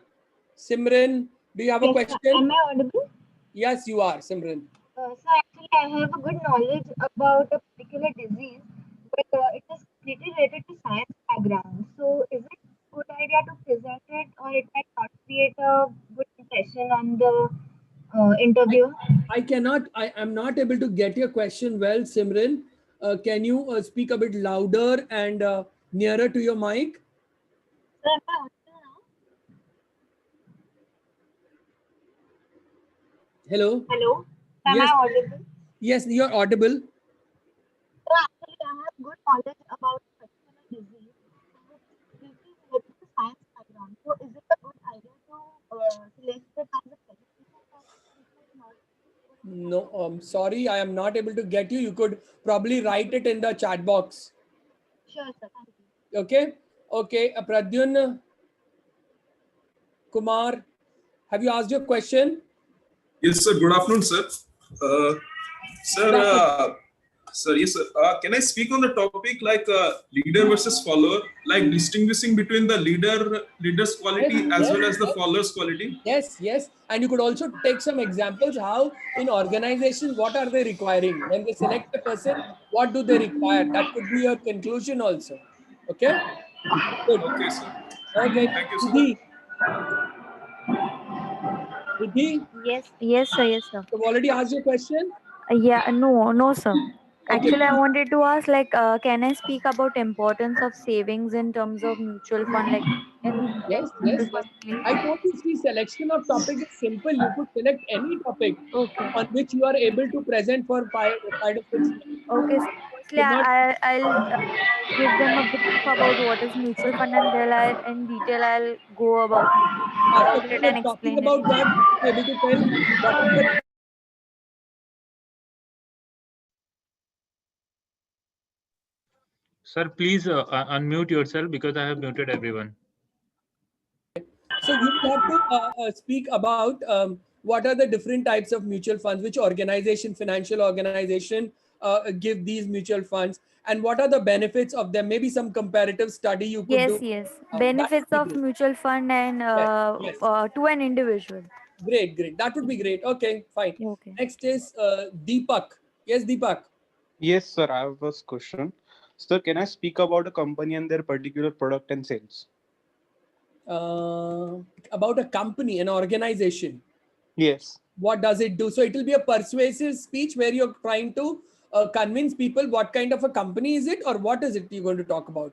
Simran, do you have a question? Am I audible? Yes, you are, Simran. So actually, I have a good knowledge about a particular disease, but it is completely related to science background. So is it a good idea to present it, or it might not create a good impression on the interview? I am not able to get your question well, Simran. Can you speak a bit louder and nearer to your mic? So am I audible now? Hello? Hello? Am Yes. I audible? Yes, you're audible. So actually, I have good knowledge about a particular disease, which is completely related to science background. So is it a good idea to select it as a presentation topic, which would not? No, sorry, I am not able to get you. You could probably write it in the chat box. Sure, sir. Thank you. Okay, Pradyun Kumar, have you asked your question? Yes, sir. Good afternoon, sir. Uh, sir, Good afternoon. sir, yes, sir. Can I speak on the topic like leader versus follower, like distinguishing between the leader's quality as well as the follower's quality? Yes. And you could also take some examples how in organization, what are they requiring? When they select a person, what do they require? That could be your conclusion also. Okay? Good. Okay, sir. Okay. Thank you, sir. Vidhi, Yes, sir. Yes, sir. you've already asked your question? No, sir. Okay. Actually, I wanted to ask, like, can I speak about importance of savings in terms of mutual fund, like in Yes. mutual fund, please? I told you, see, selection of topic is simple. You could select any topic on which you are able to present for 5 to 6 minutes. Okay, so firstly, Should not. I'll give them a brief about what is mutual fund, and then in detail I'll go about So when it you're and talking explain it. about that, you should be able to tell what are the. Sir, please unmute yourself because I have muted everyone. So you will have to speak about what are the different types of mutual funds, which organization, financial organization give these mutual funds, and what are the benefits of them. Maybe some comparative study you could do. Yes. That Benefits would be of great. mutual fund and Yes. to an individual. Great. That would be great. Okay, fine. Okay. Next is Deepak. Yes, Deepak. Yes, sir. I have a question. Sir, can I speak about a company and their particular product and sales? About a company, an organization. Yes. What does it do? So it will be a persuasive speech where you're trying to convince people what kind of a company is it, or what is it you're going to talk about?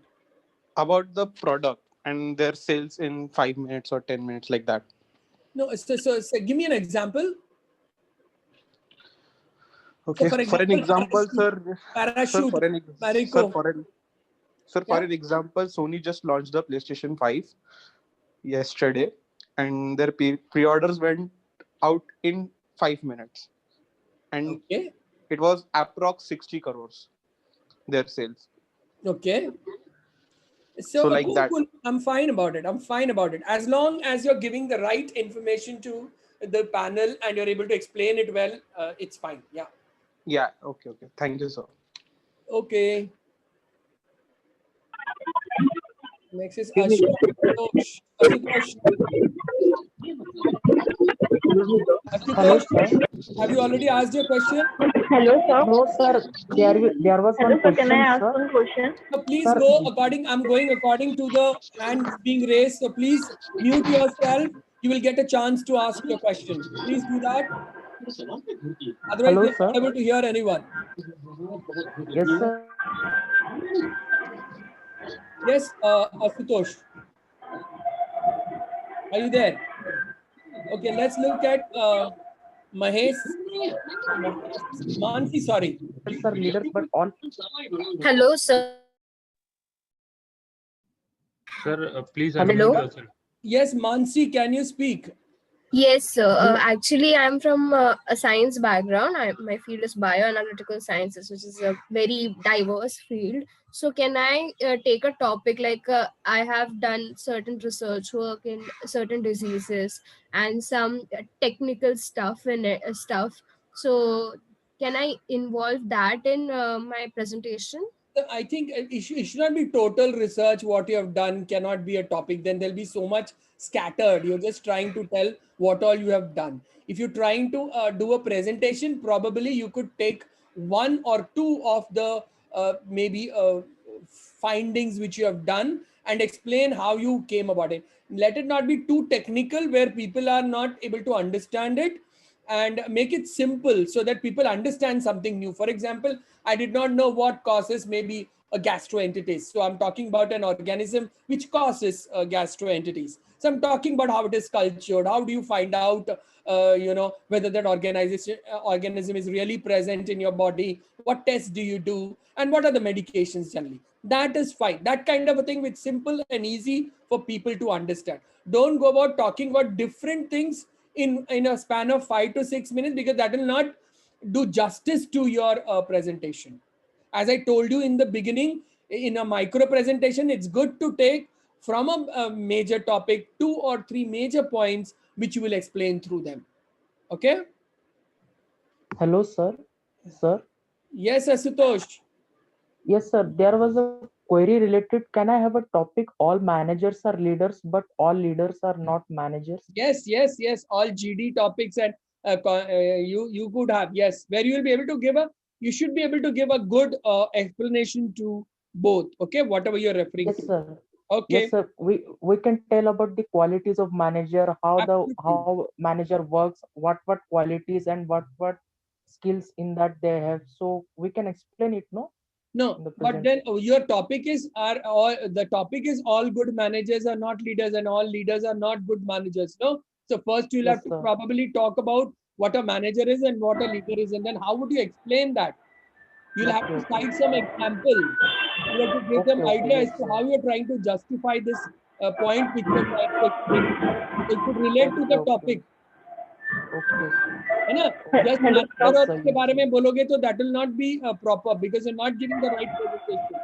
About the product and their sales in 5 minutes or 10 minutes, like that. No, so give me an example. Okay. So For an example, sir. Parachute. For an Yeah. example, Sony just launched the PlayStation 5 yesterday, and their pre-orders went out in 5 minutes, and it was approx 60 crores their sales. Okay. So like that. cool. I'm fine about it. As long as you're giving the right information to the panel and you're able to explain it well, it's fine. Yeah. Yeah. Okay. Thank you, sir. Okay. Next is Ashutosh. Hello, sir. Have you already asked your question? Hello, sir. No, sir. There was one question, Can I ask sir. one question? So please Sir, go according. I'm going according to the hands being raised. So please mute yourself. You will get a chance to ask your question. Please do that. Otherwise, Hello, we're sir. not able to hear anyone. Yes, sir. Yes, Ashutosh. Are you there? Okay, let's look at Mahesh. Mansi, sorry. Sir, leader, but on. Hello, sir. Sir, please Hello? unmute yourself. Yes, Mansi, can you speak? Yes, sir. Actually, I'm from a science background. My field is bioanalytical sciences, which is a very diverse field. So, can I take a topic like I have done certain research work in certain diseases and some technical stuff in it, So, can I involve that in my presentation? I think it should not be total research. What you have done cannot be a topic. Then there'll be so much scattered. You're just trying to tell what all you have done. If you're trying to do a presentation, probably you could take one or two of the maybe findings which you have done and explain how you came about it. Let it not be too technical where people are not able to understand it, and make it simple so that people understand something new. For example, I did not know what causes maybe a gastroenteritis. So I'm talking about an organism which causes gastroenteritis. So I'm talking about how it is cultured. How do you find out, whether that organism is really present in your body? What tests do you do? And what are the medications generally? That is fine. That kind of a thing, which simple and easy for people to understand. Don't go about talking about different things in a span of 5 to 6 minutes, because that will not do justice to your presentation. As I told you in the beginning, in a micro presentation, it's good to take from a major topic 2 or 3 major points which you will explain through them. Okay. Hello, sir. Sir. Yes, Asutosh. Yes, sir. There was a query related. Can I have a topic? All managers are leaders, but all leaders are not managers. Yes. All GD topics and you could have, yes, where you will be able to give you should be able to give a good explanation to both. Okay, whatever you're referring Yes, to. sir. Okay. Yes, sir. We can tell about the qualities of manager, how manager works, what qualities and what skills in that they have. So we can explain it, no? No, but then your topic is the topic is all good managers are not leaders and all leaders are not good managers. No. So first you'll have to probably talk about what a manager is and what a leader is, and then how would you explain that? You'll have to cite some examples. You have to give them idea as to how you're trying to justify this point which you're trying to explain. It should relate to the topic. है ना? Just manager और उसके बारे में बोलोगे तो that will not be proper because you're not giving the right presentation.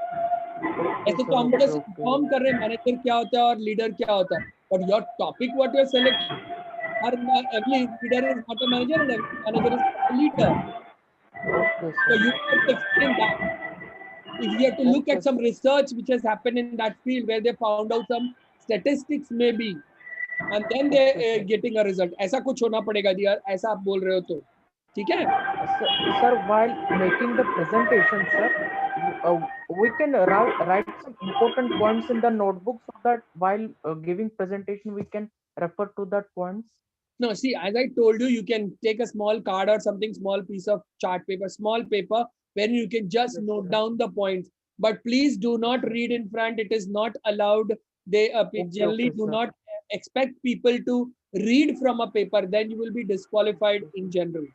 ऐसे तो हम just inform कर रहे हैं manager क्या होता है और leader क्या होता है. But your topic what you're selecting, every leader is not a manager and every manager is not a leader. So you have to explain that. If you have to look at some research which has happened in that field where they found out some statistics maybe, and then they getting a result. ऐसा कुछ होना पड़ेगा यार, ऐसा आप बोल रहे हो तो, ठीक है? Sir, while making the presentation, sir, we can write some important points in the notebook so that while giving presentation we can refer to that points. No, see, as I told you, you can take a small card or something, small piece of chart paper, small paper, where you can just note down the points. But please do not read in front. It is not allowed. They generally do not expect people to read from a paper. Then you will be disqualified in general.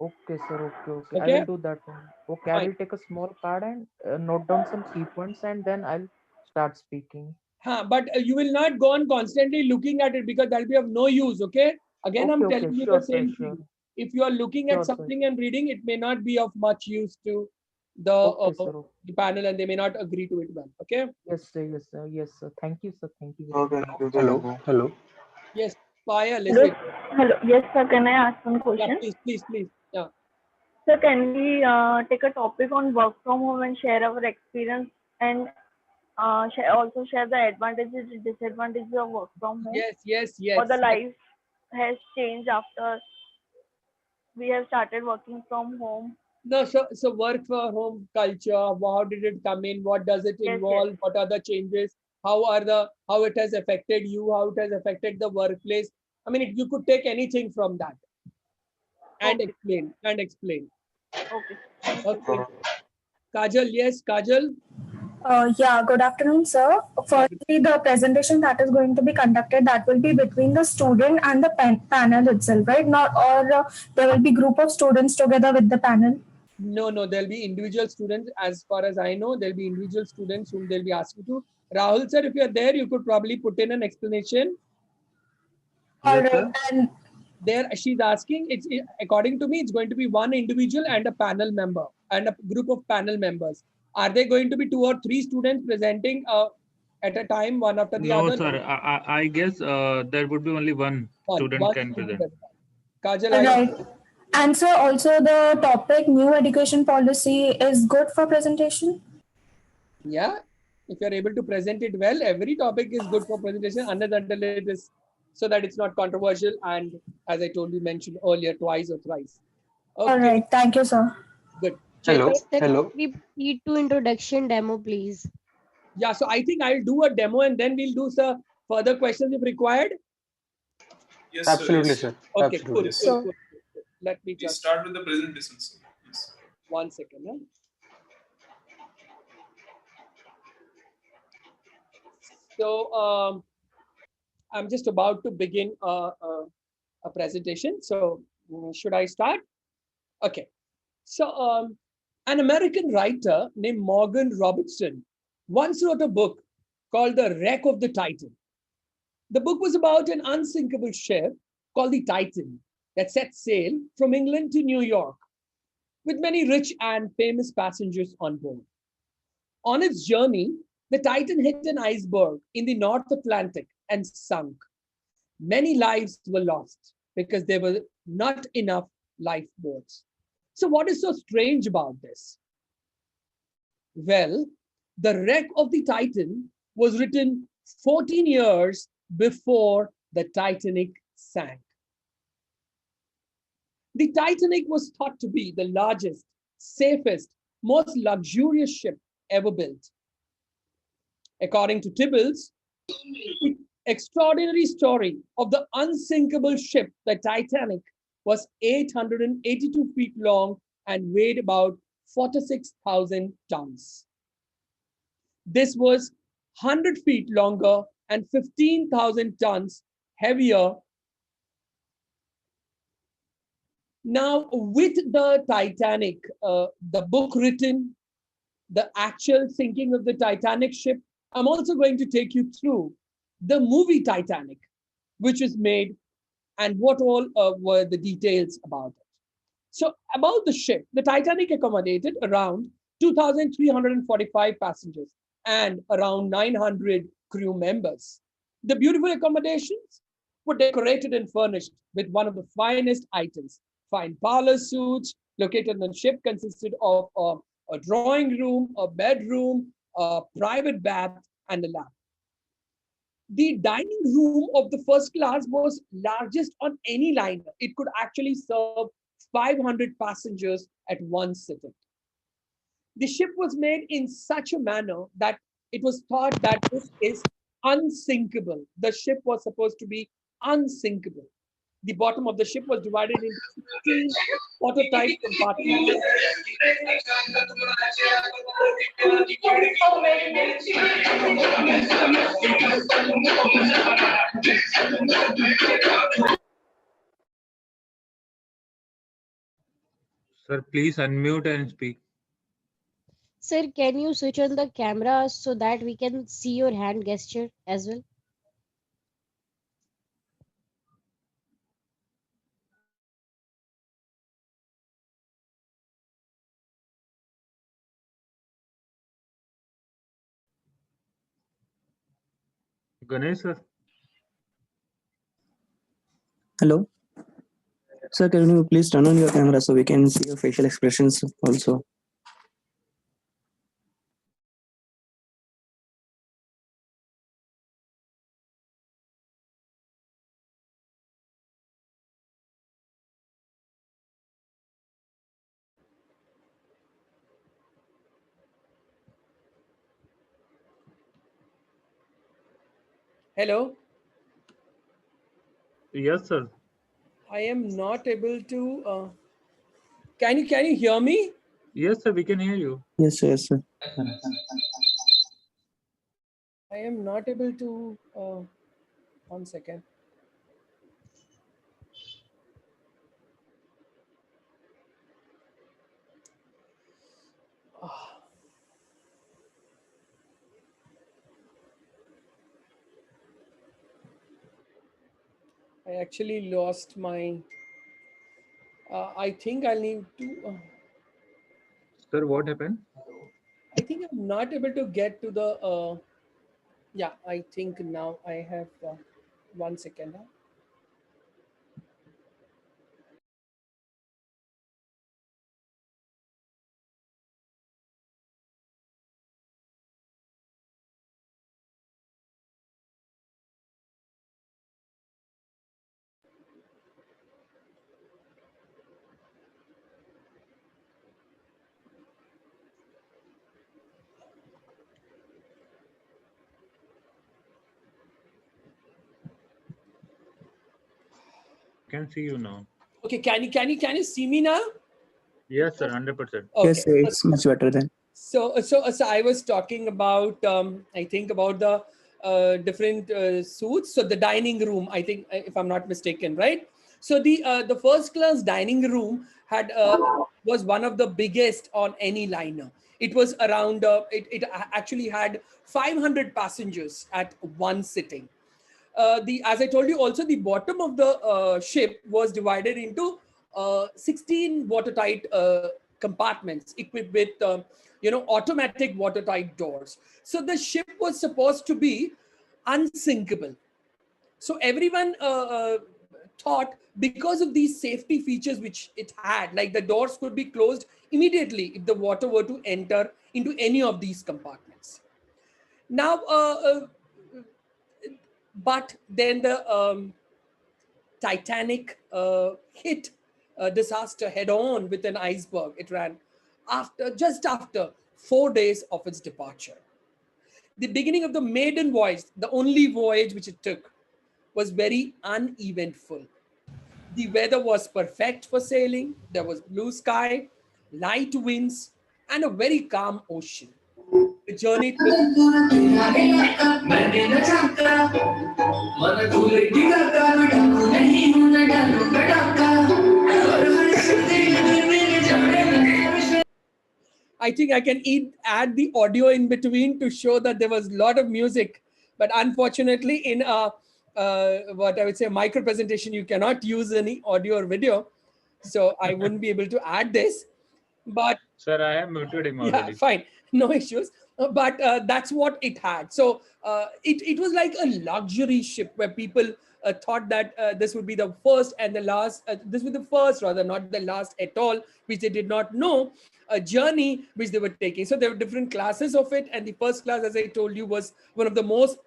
Okay, sir. Okay. I will do that one. Okay, I will take a small card and note down some key points, and then I'll start speaking. But you will not go on constantly looking at it because that will be of no use. Okay. Again, I'm telling you the same thing. If you are looking at something and reading, it may not be of much use to the panel, and they may not agree to it well. Okay. Yes, sir. Thank you, sir. Thank you. Hello. Yes, Paya, Hello. listen. Hello. Yes, sir. Can I ask one question? Yeah, please. Yeah. Sir, can we take a topic on work from home and share our experience and also share the advantages and disadvantages of work from home? Yes. Or the life has changed after we have started working from home. No, so work for home culture. How did it come in? What does it involve? What are the changes? How it has affected you? How it has affected the workplace? I mean, you could take anything from that and explain. Okay. Kajal, yes, Kajal. Yeah, good afternoon, sir. Firstly, the presentation that is going to be conducted, that will be between the student and the panel itself, right? There will be group of students together with the panel. No, there'll be individual students. As far as I know, there'll be individual students whom they'll be asking to. Rahul, sir, if you're there, you could probably put in an explanation. All right. And there, she's asking, it's according to me, it's going to be one individual and a panel member and a group of panel members. Are there going to be 2 or 3 students presenting at a time, one after the other? No, sir. I guess there would be only one student can present. Kajal, right. And so also the topic new education policy is good for presentation? Yeah. If you're able to present it well, every topic is good for presentation unless until it is so that it's not controversial and, as I told you, mentioned earlier, twice or thrice. Okay. All right. Thank you, sir. Good. Hello. We need to introduction demo, please. Yeah, so I think I'll do a demo and then we'll do some further questions if required. Yes, absolutely, sir. Okay, absolutely. Cool. Let me just start with the presentation. Yes. 1 second. Huh? So I'm just about to begin a presentation. So should I start? Okay. So an American writer named Morgan Robertson once wrote a book called The Wreck of the Titan. The book was about an unsinkable ship called the Titan that set sail from England to New York with many rich and famous passengers on board. On its journey, the Titan hit an iceberg in the North Atlantic and sunk. Many lives were lost because there were not enough lifeboats. So what is so strange about this? Well, the wreck of the Titan was written 14 years before the Titanic sank. The Titanic was thought to be the largest, safest, most luxurious ship ever built. According to Tibbles, the extraordinary story of the unsinkable ship, the Titanic, was 882 feet long and weighed about 46,000 tons. This was 100 feet longer and 15,000 tons heavier. Now, with the Titanic, the book written, the actual sinking of the Titanic ship, I'm also going to take you through the movie Titanic, which was made, and what all were the details about it. So about the ship, the Titanic accommodated around 2,345 passengers and around 900 crew members. The beautiful accommodations were decorated and furnished with one of the finest items. Fine parlor suites located on the ship consisted of a drawing room, a bedroom, a private bath, and a lab. The dining room of the first class was largest on any liner. It could actually serve 500 passengers at one sitting. The ship was made in such a manner that it was thought that this is unsinkable. The ship was supposed to be unsinkable. The bottom of the ship was divided into 16 watertight compartments. Sir, please unmute and speak. Sir, can you switch on the camera so that we can see your hand gesture as well? Ganesh, sir. Hello. Sir, can you please turn on your camera so we can see your facial expressions also? Hello? Yes, sir. I am not able to. Can you hear me? Yes, sir, we can hear you. Yes, yes, sir. I am not able to. 1 second. I actually lost my. I think I'll need to. Sir, what happened? I think I'm not able to get to the. Yeah, I think now I have. 1 second. Can see you now. Okay, can you see me now? Yes, sir, 100%. Okay. Yes, sir, it's much better then. So I was talking about I think about the different suites. So the dining room, I think, if I'm not mistaken, right? So the first class dining room had was one of the biggest on any liner. It was around it actually had 500 passengers at one sitting. As I told you, also the bottom of the ship was divided into 16 watertight compartments equipped with automatic watertight doors. So the ship was supposed to be unsinkable. So everyone thought because of these safety features which it had, like the doors could be closed immediately if the water were to enter into any of these compartments. Now, but then the Titanic hit disaster head on with an iceberg. It ran just after 4 days of its departure. The beginning of the maiden voyage, the only voyage which it took, was very uneventful. The weather was perfect for sailing. There was blue sky, light winds, and a very calm ocean. The journey took I think I can add the audio in between to show that there was a lot of music, but unfortunately in what I would say micro presentation, you cannot use any audio or video. So I wouldn't be able to add this, but Sir, I have muted him yeah, already. fine, no issues. But that's what it had. So it was like a luxury ship where people thought that this would be the first and the last, this would be the first rather, not the last at all, which they did not know, a journey which they were taking. So there were different classes of it. And the first class, as I told you, was one of the most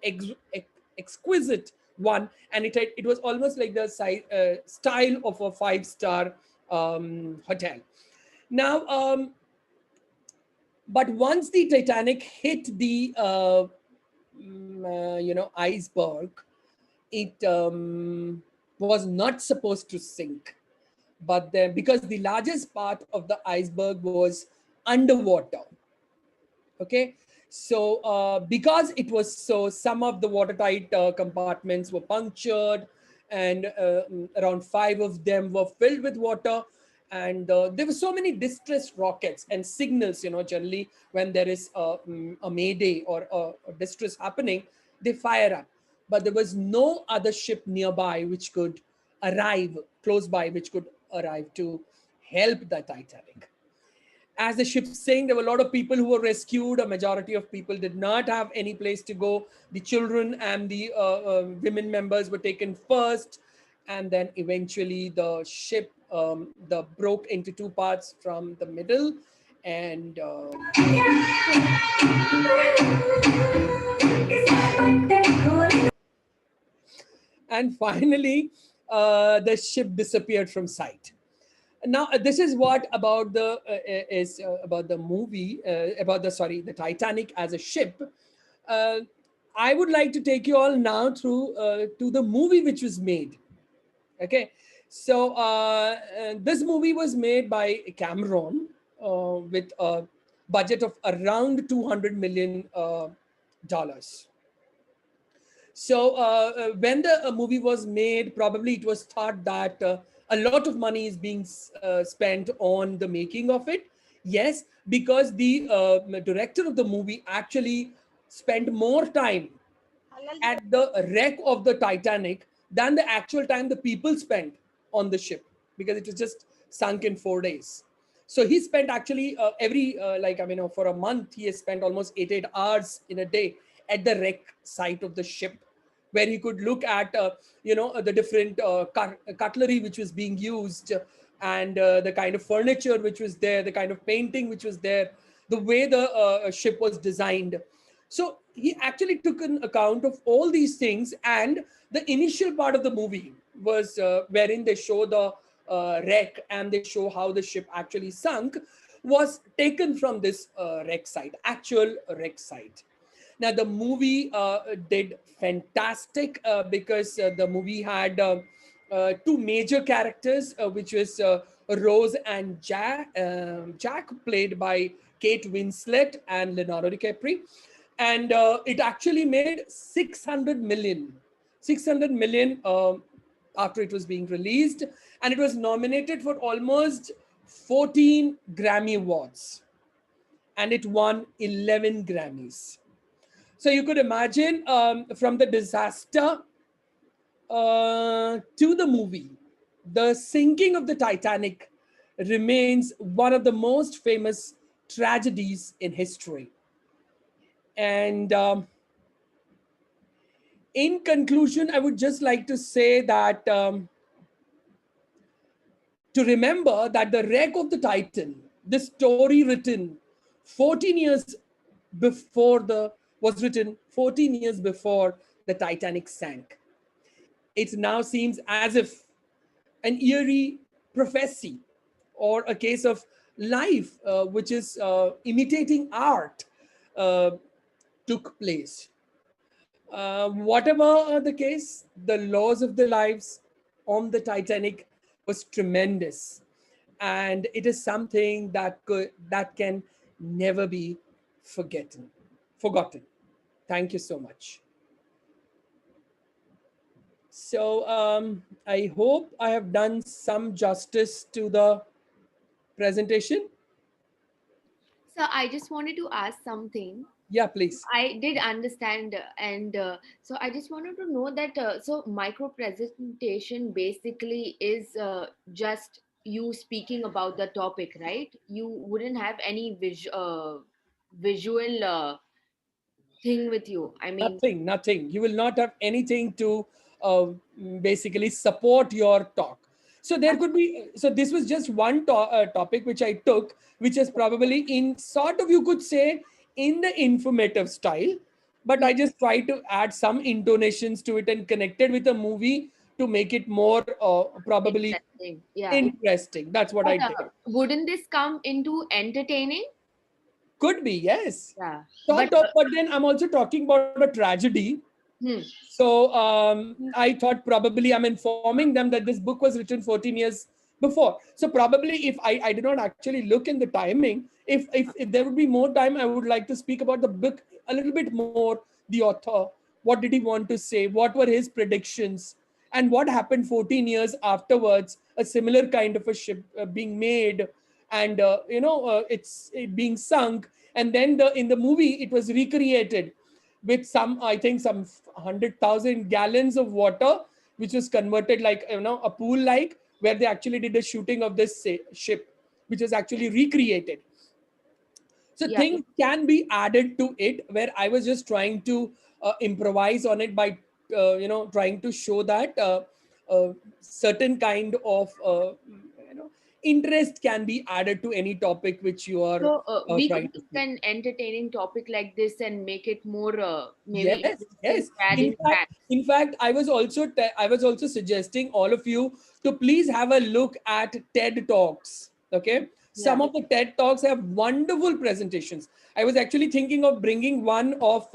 exquisite one. And it was almost like the style of a 5-star hotel. Now, but once the Titanic hit the iceberg, it was not supposed to sink. But then, because the largest part of the iceberg was underwater, okay, so because it was so, some of the watertight compartments were punctured, and around 5 of them were filled with water. And there were so many distress rockets and signals, generally when there is a mayday or a distress happening, they fire up. But there was no other ship nearby which could arrive close by, which could arrive to help the Titanic. As the ship sank, there were a lot of people who were rescued. A majority of people did not have any place to go. The children and the women members were taken first. And then eventually the ship broke into 2 parts from the middle. And and finally, the ship disappeared from sight. Now, this is what about the about the movie, about the Titanic as a ship. I would like to take you all now through to the movie which was made. Okay, so this movie was made by Cameron with a budget of around $200 million. So when the movie was made, probably it was thought that a lot of money is being spent on the making of it. Yes, because the director of the movie actually spent more time at the wreck of the Titanic than the actual time the people spent on the ship, because it was just sunk in 4 days. So he spent actually for a month, he has spent almost 8 hours in a day at the wreck site of the ship, where he could look at the different cutlery which was being used, and the kind of furniture which was there, the kind of painting which was there, the way the ship was designed. So he actually took an account of all these things. And the initial part of the movie was wherein they show the wreck and they show how the ship actually sunk, was taken from this wreck site, actual wreck site. Now, the movie did fantastic because the movie had 2 major characters, which was Rose and Jack, played by Kate Winslet and Leonardo DiCaprio. And it actually made 600 million after it was being released. And it was nominated for almost 14 Grammy Awards. And it won 11 Grammys. So you could imagine from the disaster to the movie, the sinking of the Titanic remains one of the most famous tragedies in history. And in conclusion, I would just like to say that to remember that the wreck of the Titan, the story written 14 years before was written 14 years before the Titanic sank. It now seems as if an eerie prophecy or a case of life, which is imitating art, uh, took place. Whatever the case, the loss of the lives on the Titanic was tremendous, and it is something that can never be forgotten. Thank you so much. So I hope I have done some justice to the presentation. So I just wanted to ask something. Yeah, please. I did understand, and so I just wanted to know that so micro presentation basically is just you speaking about the topic, right? You wouldn't have any visual thing with you. I mean, Nothing. You will not have anything to uh, basically support your talk. So there could be, so this was just one topic which I took, which is probably in sort of, you could say, in the informative style, but I just tried to add some intonations to it and connected with a movie to make it more probably interesting. Yeah. interesting. That's what But I did. wouldn't this come into entertaining? Could be, yes. Yeah. Sort of, but then I'm also talking about a tragedy. So I thought probably I'm informing them that this book was written 14 years before. So probably if I did not actually look in the timing, if there would be more time, I would like to speak about the book a little bit more, the author, what did he want to say, what were his predictions, and what happened 14 years afterwards, a similar kind of a ship being made, and it's being sunk, and then in the movie it was recreated with some, I think, some 100,000 gallons of water, which was converted like, a pool, like where they actually did a shooting of this ship, which was actually recreated. So things can be added to it, where I was just trying to improvise on it by, trying to show that certain kind of, interest can be added to any topic which you are So we trying could to. take an entertaining topic like this and make it more maybe Yes. adding facts. In fact, I was also suggesting all of you to please have a look at TED Talks. Okay, some of the TED Talks have wonderful presentations. I was actually thinking of bringing one of.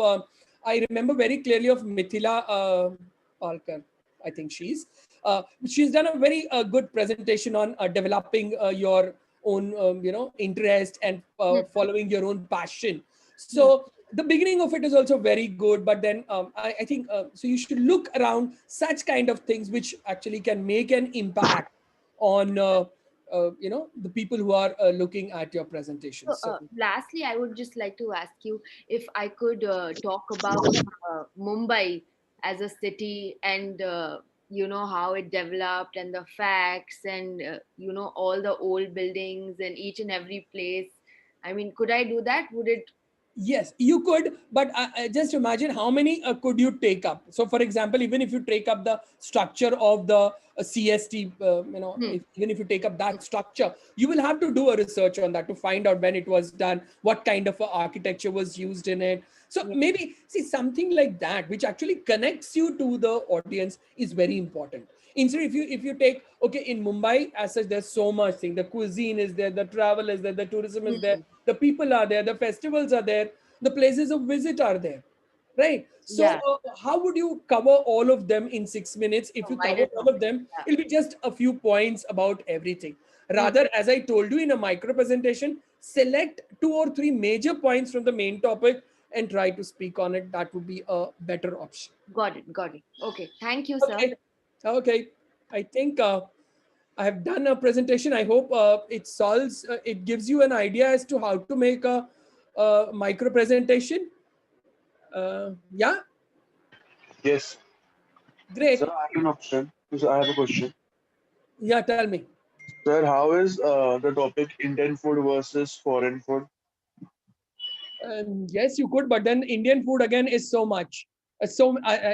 I remember very clearly of Mithila Palkar. I think she's done a very good presentation on developing your own interest and following your own passion. So the beginning of it is also very good, but then I think so you should look around such kind of things which actually can make an impact on the people who are looking at your presentation. So, lastly, I would just like to ask you if I could talk about Mumbai as a city and how it developed and the facts and all the old buildings and each and every place. I mean, could I do that? Would it? Yes, you could, but just imagine how many could you take up. So, for example, even if you take up the structure of the CST, even if you take up that structure, you will have to do a research on that to find out when it was done, what kind of architecture was used in it. So maybe see something like that, which actually connects you to the audience, is very important. Instead, if you take, okay, in Mumbai as such, there's so much thing. The cuisine is there, the travel is there, the tourism is there, the people are there, the festivals are there, the places of visit are there, right? So how would you cover all of them in 6 minutes? If you cover all of them, it'll be just a few points about everything. Rather, as I told you in a micro presentation, select 2 or 3 major points from the main topic and try to speak on it. That would be a better option. Got it. Okay, thank you, sir. Okay. I think I have done a presentation. I hope it gives you an idea as to how to make a micro presentation. Yeah. Yes. Great. Sir, I have an option. So I have a question. Yeah, tell me. Sir, how is the topic Indian food versus foreign food? Yes, you could, but then Indian food again is so much.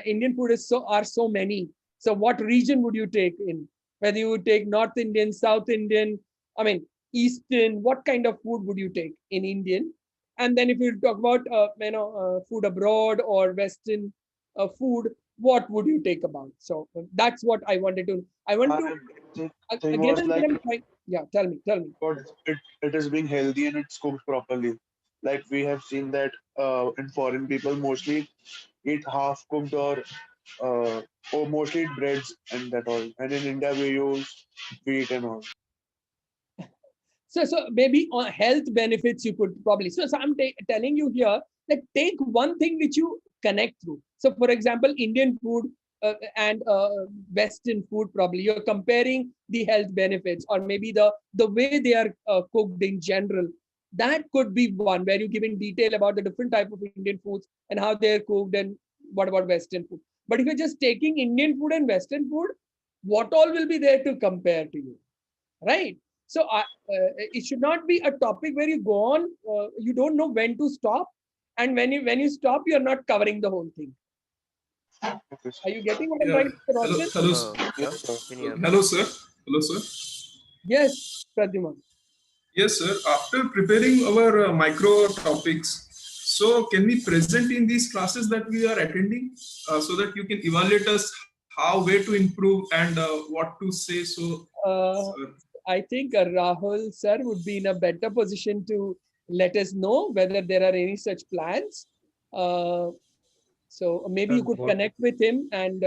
Indian food are so many. So what region would you take in? Whether you would take North Indian, South Indian, I mean, Eastern, what kind of food would you take in Indian? And then if you talk about, food abroad or Western food, what would you take about? So that's what I wanted to, The thing again, was like, yeah, tell me. but it is being healthy and it's cooked properly. Like we have seen that in foreign people mostly eat half cooked or mostly eat breads and that all. And in India we use wheat and all. So maybe on health benefits you could probably. So I'm telling you here that take one thing which you connect through. So for example, Indian food and Western food, probably you're comparing the health benefits or maybe the way they are cooked in general. That could be one where you're giving detail about the different type of Indian foods and how they're cooked and what about Western food. But if you're just taking Indian food and Western food, what all will be there to compare to you, right? So it should not be a topic where you go on, you don't know when to stop, and when you stop, you are not covering the whole thing. Are you getting what I'm trying to say, Roshan? Hello, sir. Hello, sir. Yes, Pradyuman. Yes, sir. After preparing our micro topics, so can we present in these classes that we are attending so that you can evaluate us how way to improve and what to say? So, I think Rahul sir would be in a better position to let us know whether there are any such plans. So maybe you could connect with him and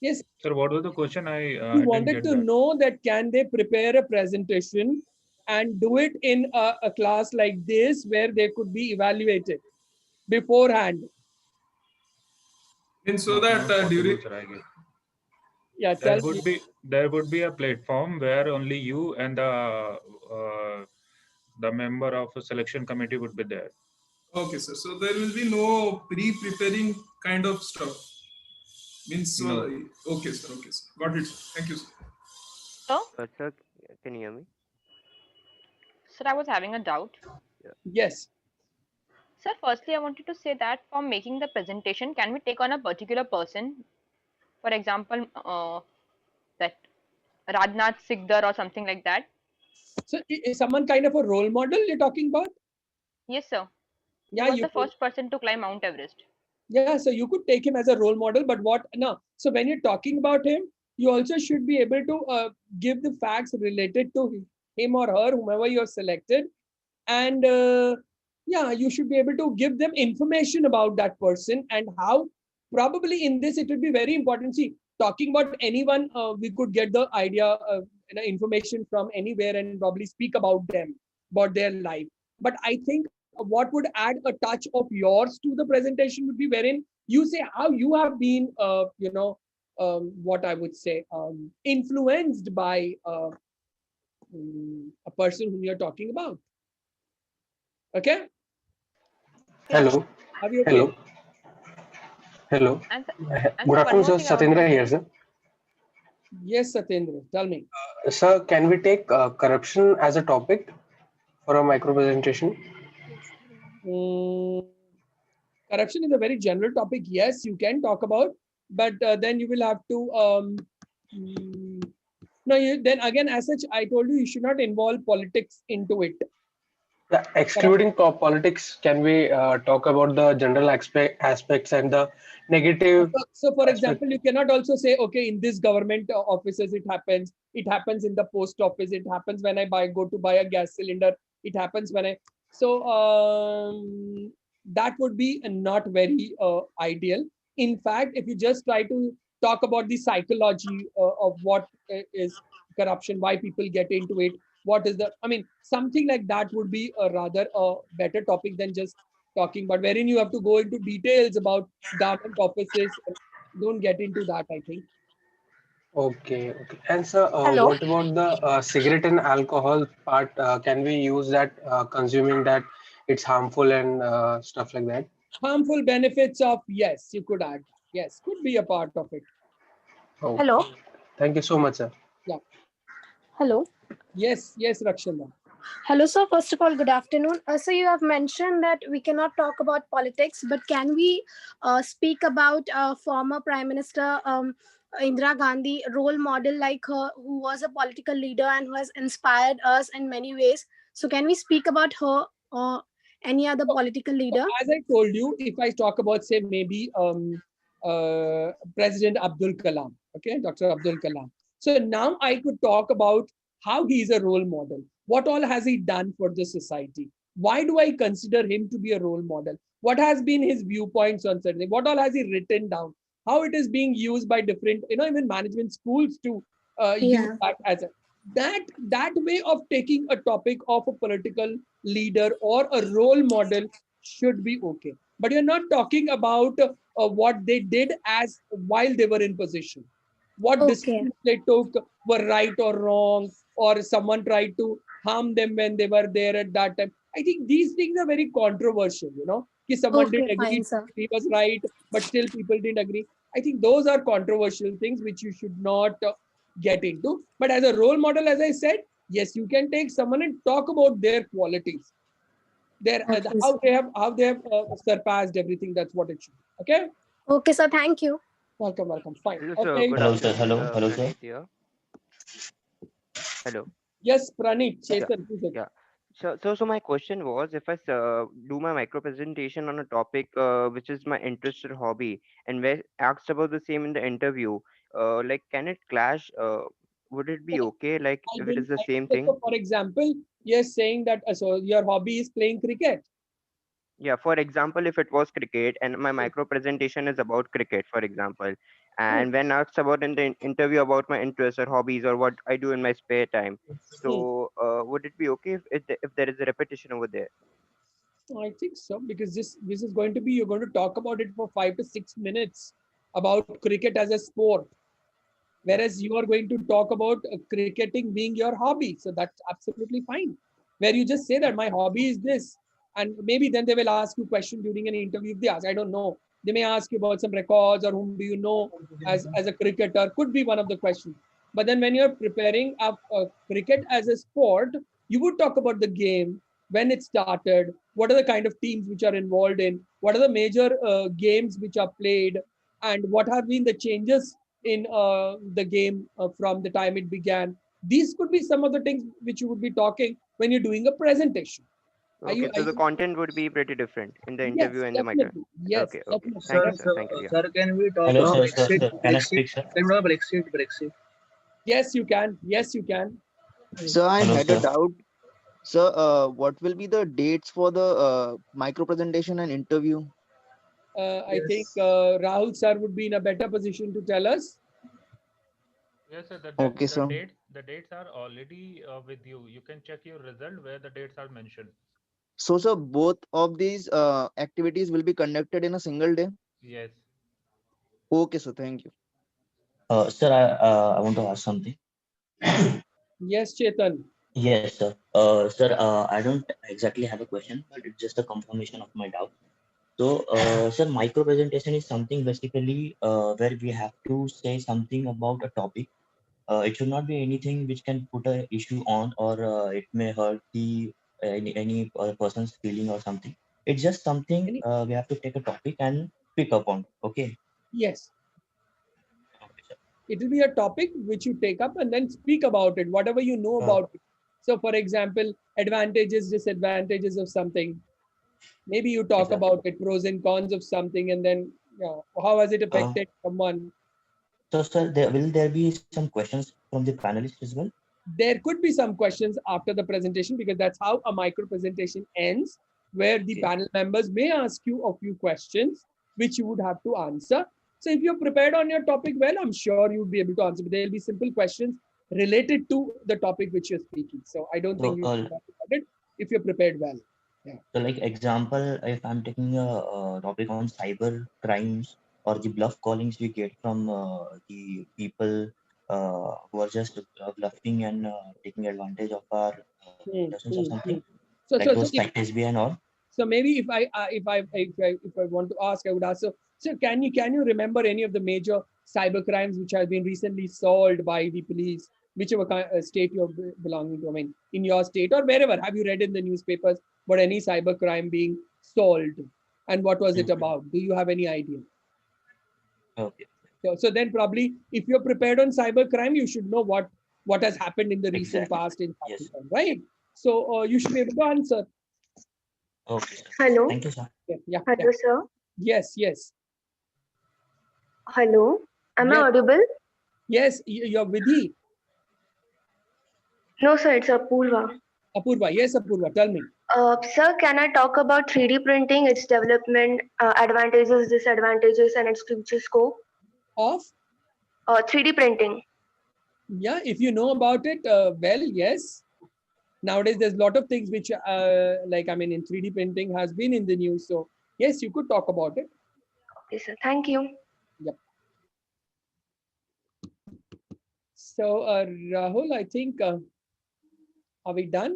yes. Sir, what was the question? He didn't wanted get to that. know that can they prepare a presentation and do it in a class like this where they could be evaluated beforehand. And so that during Yeah, there would be a platform where only you and the member of a selection committee would be there. Okay, sir. So there will be no pre-preparing kind of stuff. Means so. No. Okay, sir. Okay, sir. Got it. Thank you, sir. Sir, can you hear me? Sir, I was having a doubt. Yes. Sir, firstly, I wanted to say that for making the presentation, can we take on a particular person? For example, that Radnath Sikdar or something like that. So is someone kind of a role model you're talking about? Yes, sir. Yeah, he was you the first person to climb Mount Everest. Yeah, so you could take him as a role model, but so when you're talking about him, you also should be able to give the facts related to him or her, whomever you're selected. And yeah, you should be able to give them information about that person and how probably in this, it would be very important. See, talking about anyone, we could get the idea, information from anywhere and probably speak about them, about their life. But I think what would add a touch of yours to the presentation would be wherein you say how you have been, what I would say, influenced by a person whom you're talking about. Okay. Hello. Are we okay? Hello. Hello. Good afternoon, sir. Satyendra here, sir. Yes, Satyendra. Tell me. Sir, can we take corruption as a topic for a micro presentation? Corruption is a very general topic. Yes, you can talk about, but then you will have to. Then again, as such, I told you should not involve politics into it. Yeah, excluding politics, can we talk about the general aspects and the negative? So for example, you cannot also say, okay, in this government offices, it happens in the post office, it happens when I go to buy a gas cylinder, it happens when I, so that would be not very ideal. In fact, if you just try to talk about the psychology of what is corruption, why people get into it, what is the, something like that would be a rather better topic than just talking about, wherein you have to go into details about government offices. Don't get into that, I think. Okay. And sir, what about the cigarette and alcohol part? Can we use that, consuming that it's harmful and stuff like that? Harmful benefits of, yes, you could add. Yes, could be a part of it. Oh. Hello. Thank you so much, sir. Yeah. Hello. Yes, Rakshana. Hello, sir. First of all, good afternoon. So you have mentioned that we cannot talk about politics, but can we speak about former Prime Minister Indira Gandhi role model like her, who was a political leader and who has inspired us in many ways. So can we speak about her or any other political leader? As I told you, if I talk about, say, maybe President Abdul Kalam, okay, Dr. Abdul Kalam. So now I could talk about how he is a role model. What all has he done for the society? Why do I consider him to be a role model? What has been his viewpoints on certain things? What all has he written down? How it is being used by different, even management schools to use that as a that way of taking a topic of a political leader or a role model should be okay. But you're not talking about what they did as while they were in position. What decisions they took were right or wrong, or someone tried to harm them when they were there at that time. I think these things are very controversial, If someone did agree he was right, but still people didn't agree. I think those are controversial things which you should not get into. But as a role model, as I said, yes, you can take someone and talk about their qualities, their how they have surpassed everything. That's what it should be. Okay. Okay, sir. Thank you. Welcome. Fine. Hello, sir. Okay. Good Hello, sir. afternoon. Hello, sir. Praneeth here. Hello. Yes, Praneeth. Yeah. Chetan, Yeah. So my question was, if I do my micro presentation on a topic which is my interest or hobby, and where asked about the same in the interview, like can it clash? Would it be okay? Like if it is the same thing? So for example, you're saying that so your hobby is playing cricket. Yeah, for example, if it was cricket and my micro presentation is about cricket, for example, and when asked about in the interview about my interests or hobbies or what I do in my spare time, so would it be okay if there is a repetition over there? I think so, because this is going to be, you're going to talk about it for 5 to 6 minutes about cricket as a sport, whereas you are going to talk about cricketing being your hobby. So that's absolutely fine, where you just say that my hobby is this, and maybe then they will ask you question during an interview. If they ask, I don't know, they may ask you about some records or whom do you know as a cricketer, could be one of the questions. But then when you're preparing a cricket as a sport, you would talk about the game, when it started, what are the kind of teams which are involved in, what are the major games which are played, and what have been the changes in the game from the time it began. These could be some of the things which you would be talking when you're doing a presentation. Okay, so the content would be pretty different in the interview Yes, and the micro. definitely. Yes, Okay. definitely. Thank you, sir. Thank you. Yeah. Sir, can we talk about Brexit? Can I speak, sir? Can we talk about Brexit? Yes, you can. Yes, you can. So I Hello, had a sir. doubt. So, what will be the dates for the micro presentation and interview? I think Rahul sir would be in a better position to tell us. Yes, sir. Okay, sir. The dates are already with you. You can check your result where the dates are mentioned. So, sir, both of these activities will be conducted in a single day? Yes. Okay, sir. Thank you. Sir, I want to ask something. Yes, Chetan. Yes, sir. Sir, I don't exactly have a question, but it's just a confirmation of my doubt. So, sir, micro presentation is something basically where we have to say something about a topic. It should not be anything which can put a issue on, or it may hurt the any person's feeling or something. It's just something we have to take a topic and pick up on. Okay. Yes. It will be a topic which you take up and then speak about it, whatever you know about it. So, for example, advantages, disadvantages of something. Maybe you talk about it, pros and cons of something, and then how has it affected someone. So, sir, will there be some questions from the panelists as well? There could be some questions after the presentation, because that's how a micro presentation ends, where the panel members may ask you a few questions which you would have to answer. So if you're prepared on your topic well, I'm sure you'll be able to answer, but there'll be simple questions related to the topic which you're speaking. So I don't think you should worry about it if you're prepared well. Yeah. So, like example, if I'm taking a topic on cyber crimes or the bluff callings we get from the people who are just bluffing and taking advantage of our innocence or something, So, like those like SBI and all. So maybe if I want to ask, I would ask. So can you remember any of the major cyber crimes which have been recently solved by the police, whichever state you're belonging to? I mean, in your state or wherever, have you read in the newspapers about any cyber crime being solved, and what was it about? Do you have any idea? Okay. So then probably if you're prepared on cyber crime, you should know what has happened in the recent past in Pakistan, right? So you should be able to answer. Okay. Hello. Thank you, sir. Yeah. Hello, sir. Yes. Hello. Am I Yes. audible? Yes, you're Vidhi. No, sir. It's Apurva. Apurva. Yes, Apurva. Tell me. Sir, can I talk about 3D printing, its development, advantages, disadvantages, and its future scope? Of? 3D printing. Yeah, if you know about it, well, yes. Nowadays, there's a lot of things which, in 3D printing has been in the news. So, yes, you could talk about it. Okay, sir. Thank you. Yep. So, Rahul, I think, are we done?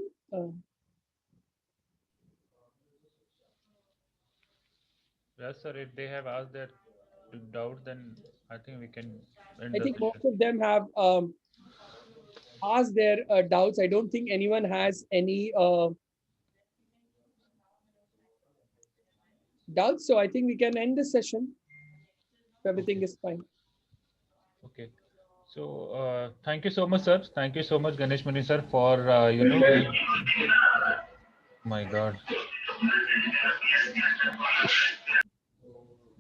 Yes, sir. If they have asked their doubt, then I think we can end I the think session. most of them have asked their doubts. I don't think anyone has any doubts. So I think we can end the session. Everything is fine. Okay. So thank you so much, sir. Thank you so much, Ganesh Mani sir, for my God.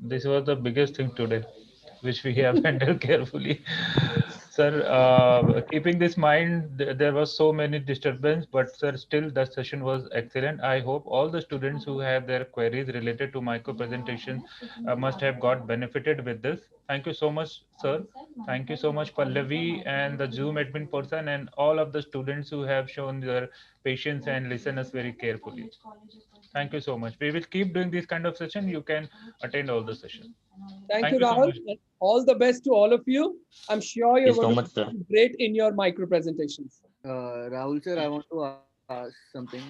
This was the biggest thing today, which we have handled carefully. Sir, keeping this mind, there was so many disturbance, but sir, still the session was excellent. I hope all the students who have their queries related to micro presentation must have got benefited with this. Thank you so much, sir. Thank you so much, Pallavi and the Zoom admin person and all of the students who have shown their patience and listen us very carefully. Thank you so much. We will keep doing this kind of session. You can attend all the sessions. Thank you, so Rahul. much. And all the best to all of you. I'm sure you're so going much, to sir. do great in your micro presentations. Rahul sir, I want to ask something.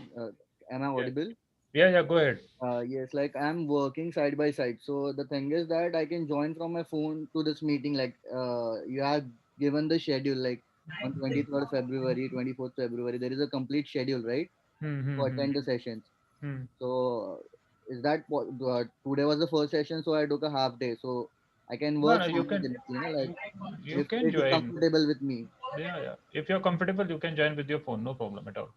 Am I audible? Yeah, go ahead. Yes, like I'm working side by side. So the thing is that I can join from my phone to this meeting. Like you have given the schedule, like on 23rd February, 24th February, there is a complete schedule, right? To attend the sessions. So is that what today was the first session? So I took a half day. So I can work You can like you if can it is join. comfortable with me. Yeah. If you're comfortable, you can join with your phone. No problem at all.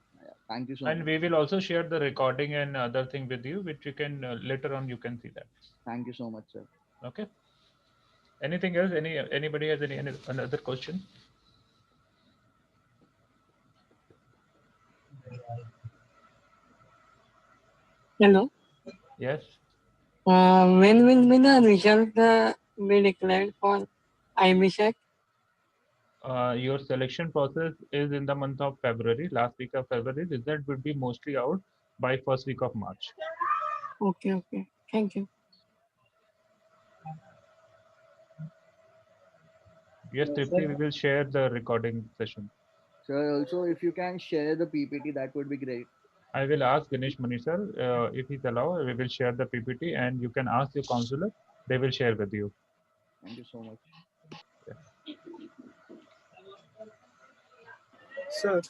Thank you so And much. we will also share the recording and other thing with you, which you can later on you can see that. Thank you so much, sir. Okay. Anything else? Anybody has any another question? Hello. Yes. When will be the result be declared for IBSAT? Your selection process is in the month of February, last week of February. Result will be mostly out by first week of March. Okay. Thank you. Yes, Tripti, we will share the recording session. Sir, also if you can share the PPT, that would be great. I will ask Ganesh Mani sir if he's allowed. We will share the PPT and you can ask your counselor. They will share with you. Thank you so much. Sir,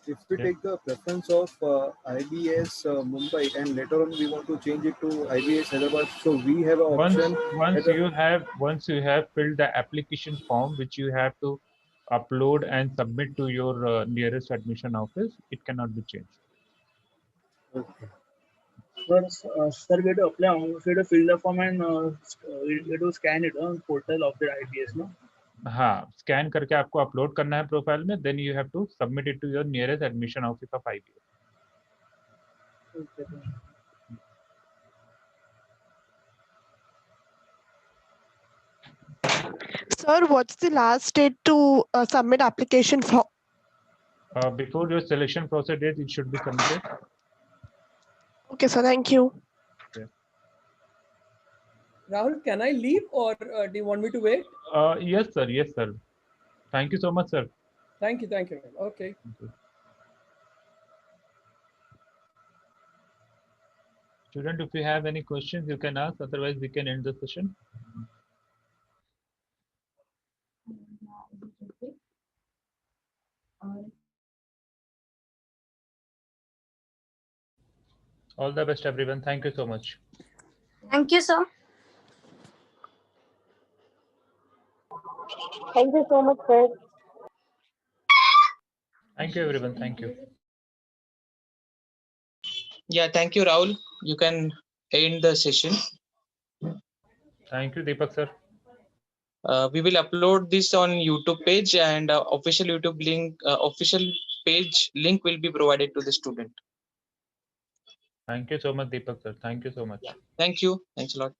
if we take the preference of IBS Mumbai and later on we want to change it to IBS Hyderabad, so we have an option. Once you have filled the application form, which you have to upload and submit to your nearest admission office, it cannot be changed. Okay. Sir, we have to apply, we have to fill the form and we have to scan it on portal of the IBS, no? हाँ, scan करके आपको upload करना है profile में, then you have to submit it to your nearest admission office of IBS. Okay. Sir, what's the last date to submit application form? Before your selection process date, it should be submitted. Okay, sir. Thank you. Yeah. Rahul, can I leave or do you want me to wait? Yes, sir. Yes, sir. Thank you so much, sir. Thank you. Okay. Thank you. Student, if you have any questions, you can ask. Otherwise, we can end the session. All the best, everyone. Thank you so much. Thank you, sir. Thank you so much, sir. Thank you, everyone. Thank you. Yeah, thank you, Rahul. You can end the session. Thank you, Deepak sir. We will upload this on YouTube page, and official YouTube link, official page link will be provided to the student. Thank you so much, Deepak sir. Thank you so much. Thank you. Thanks a lot.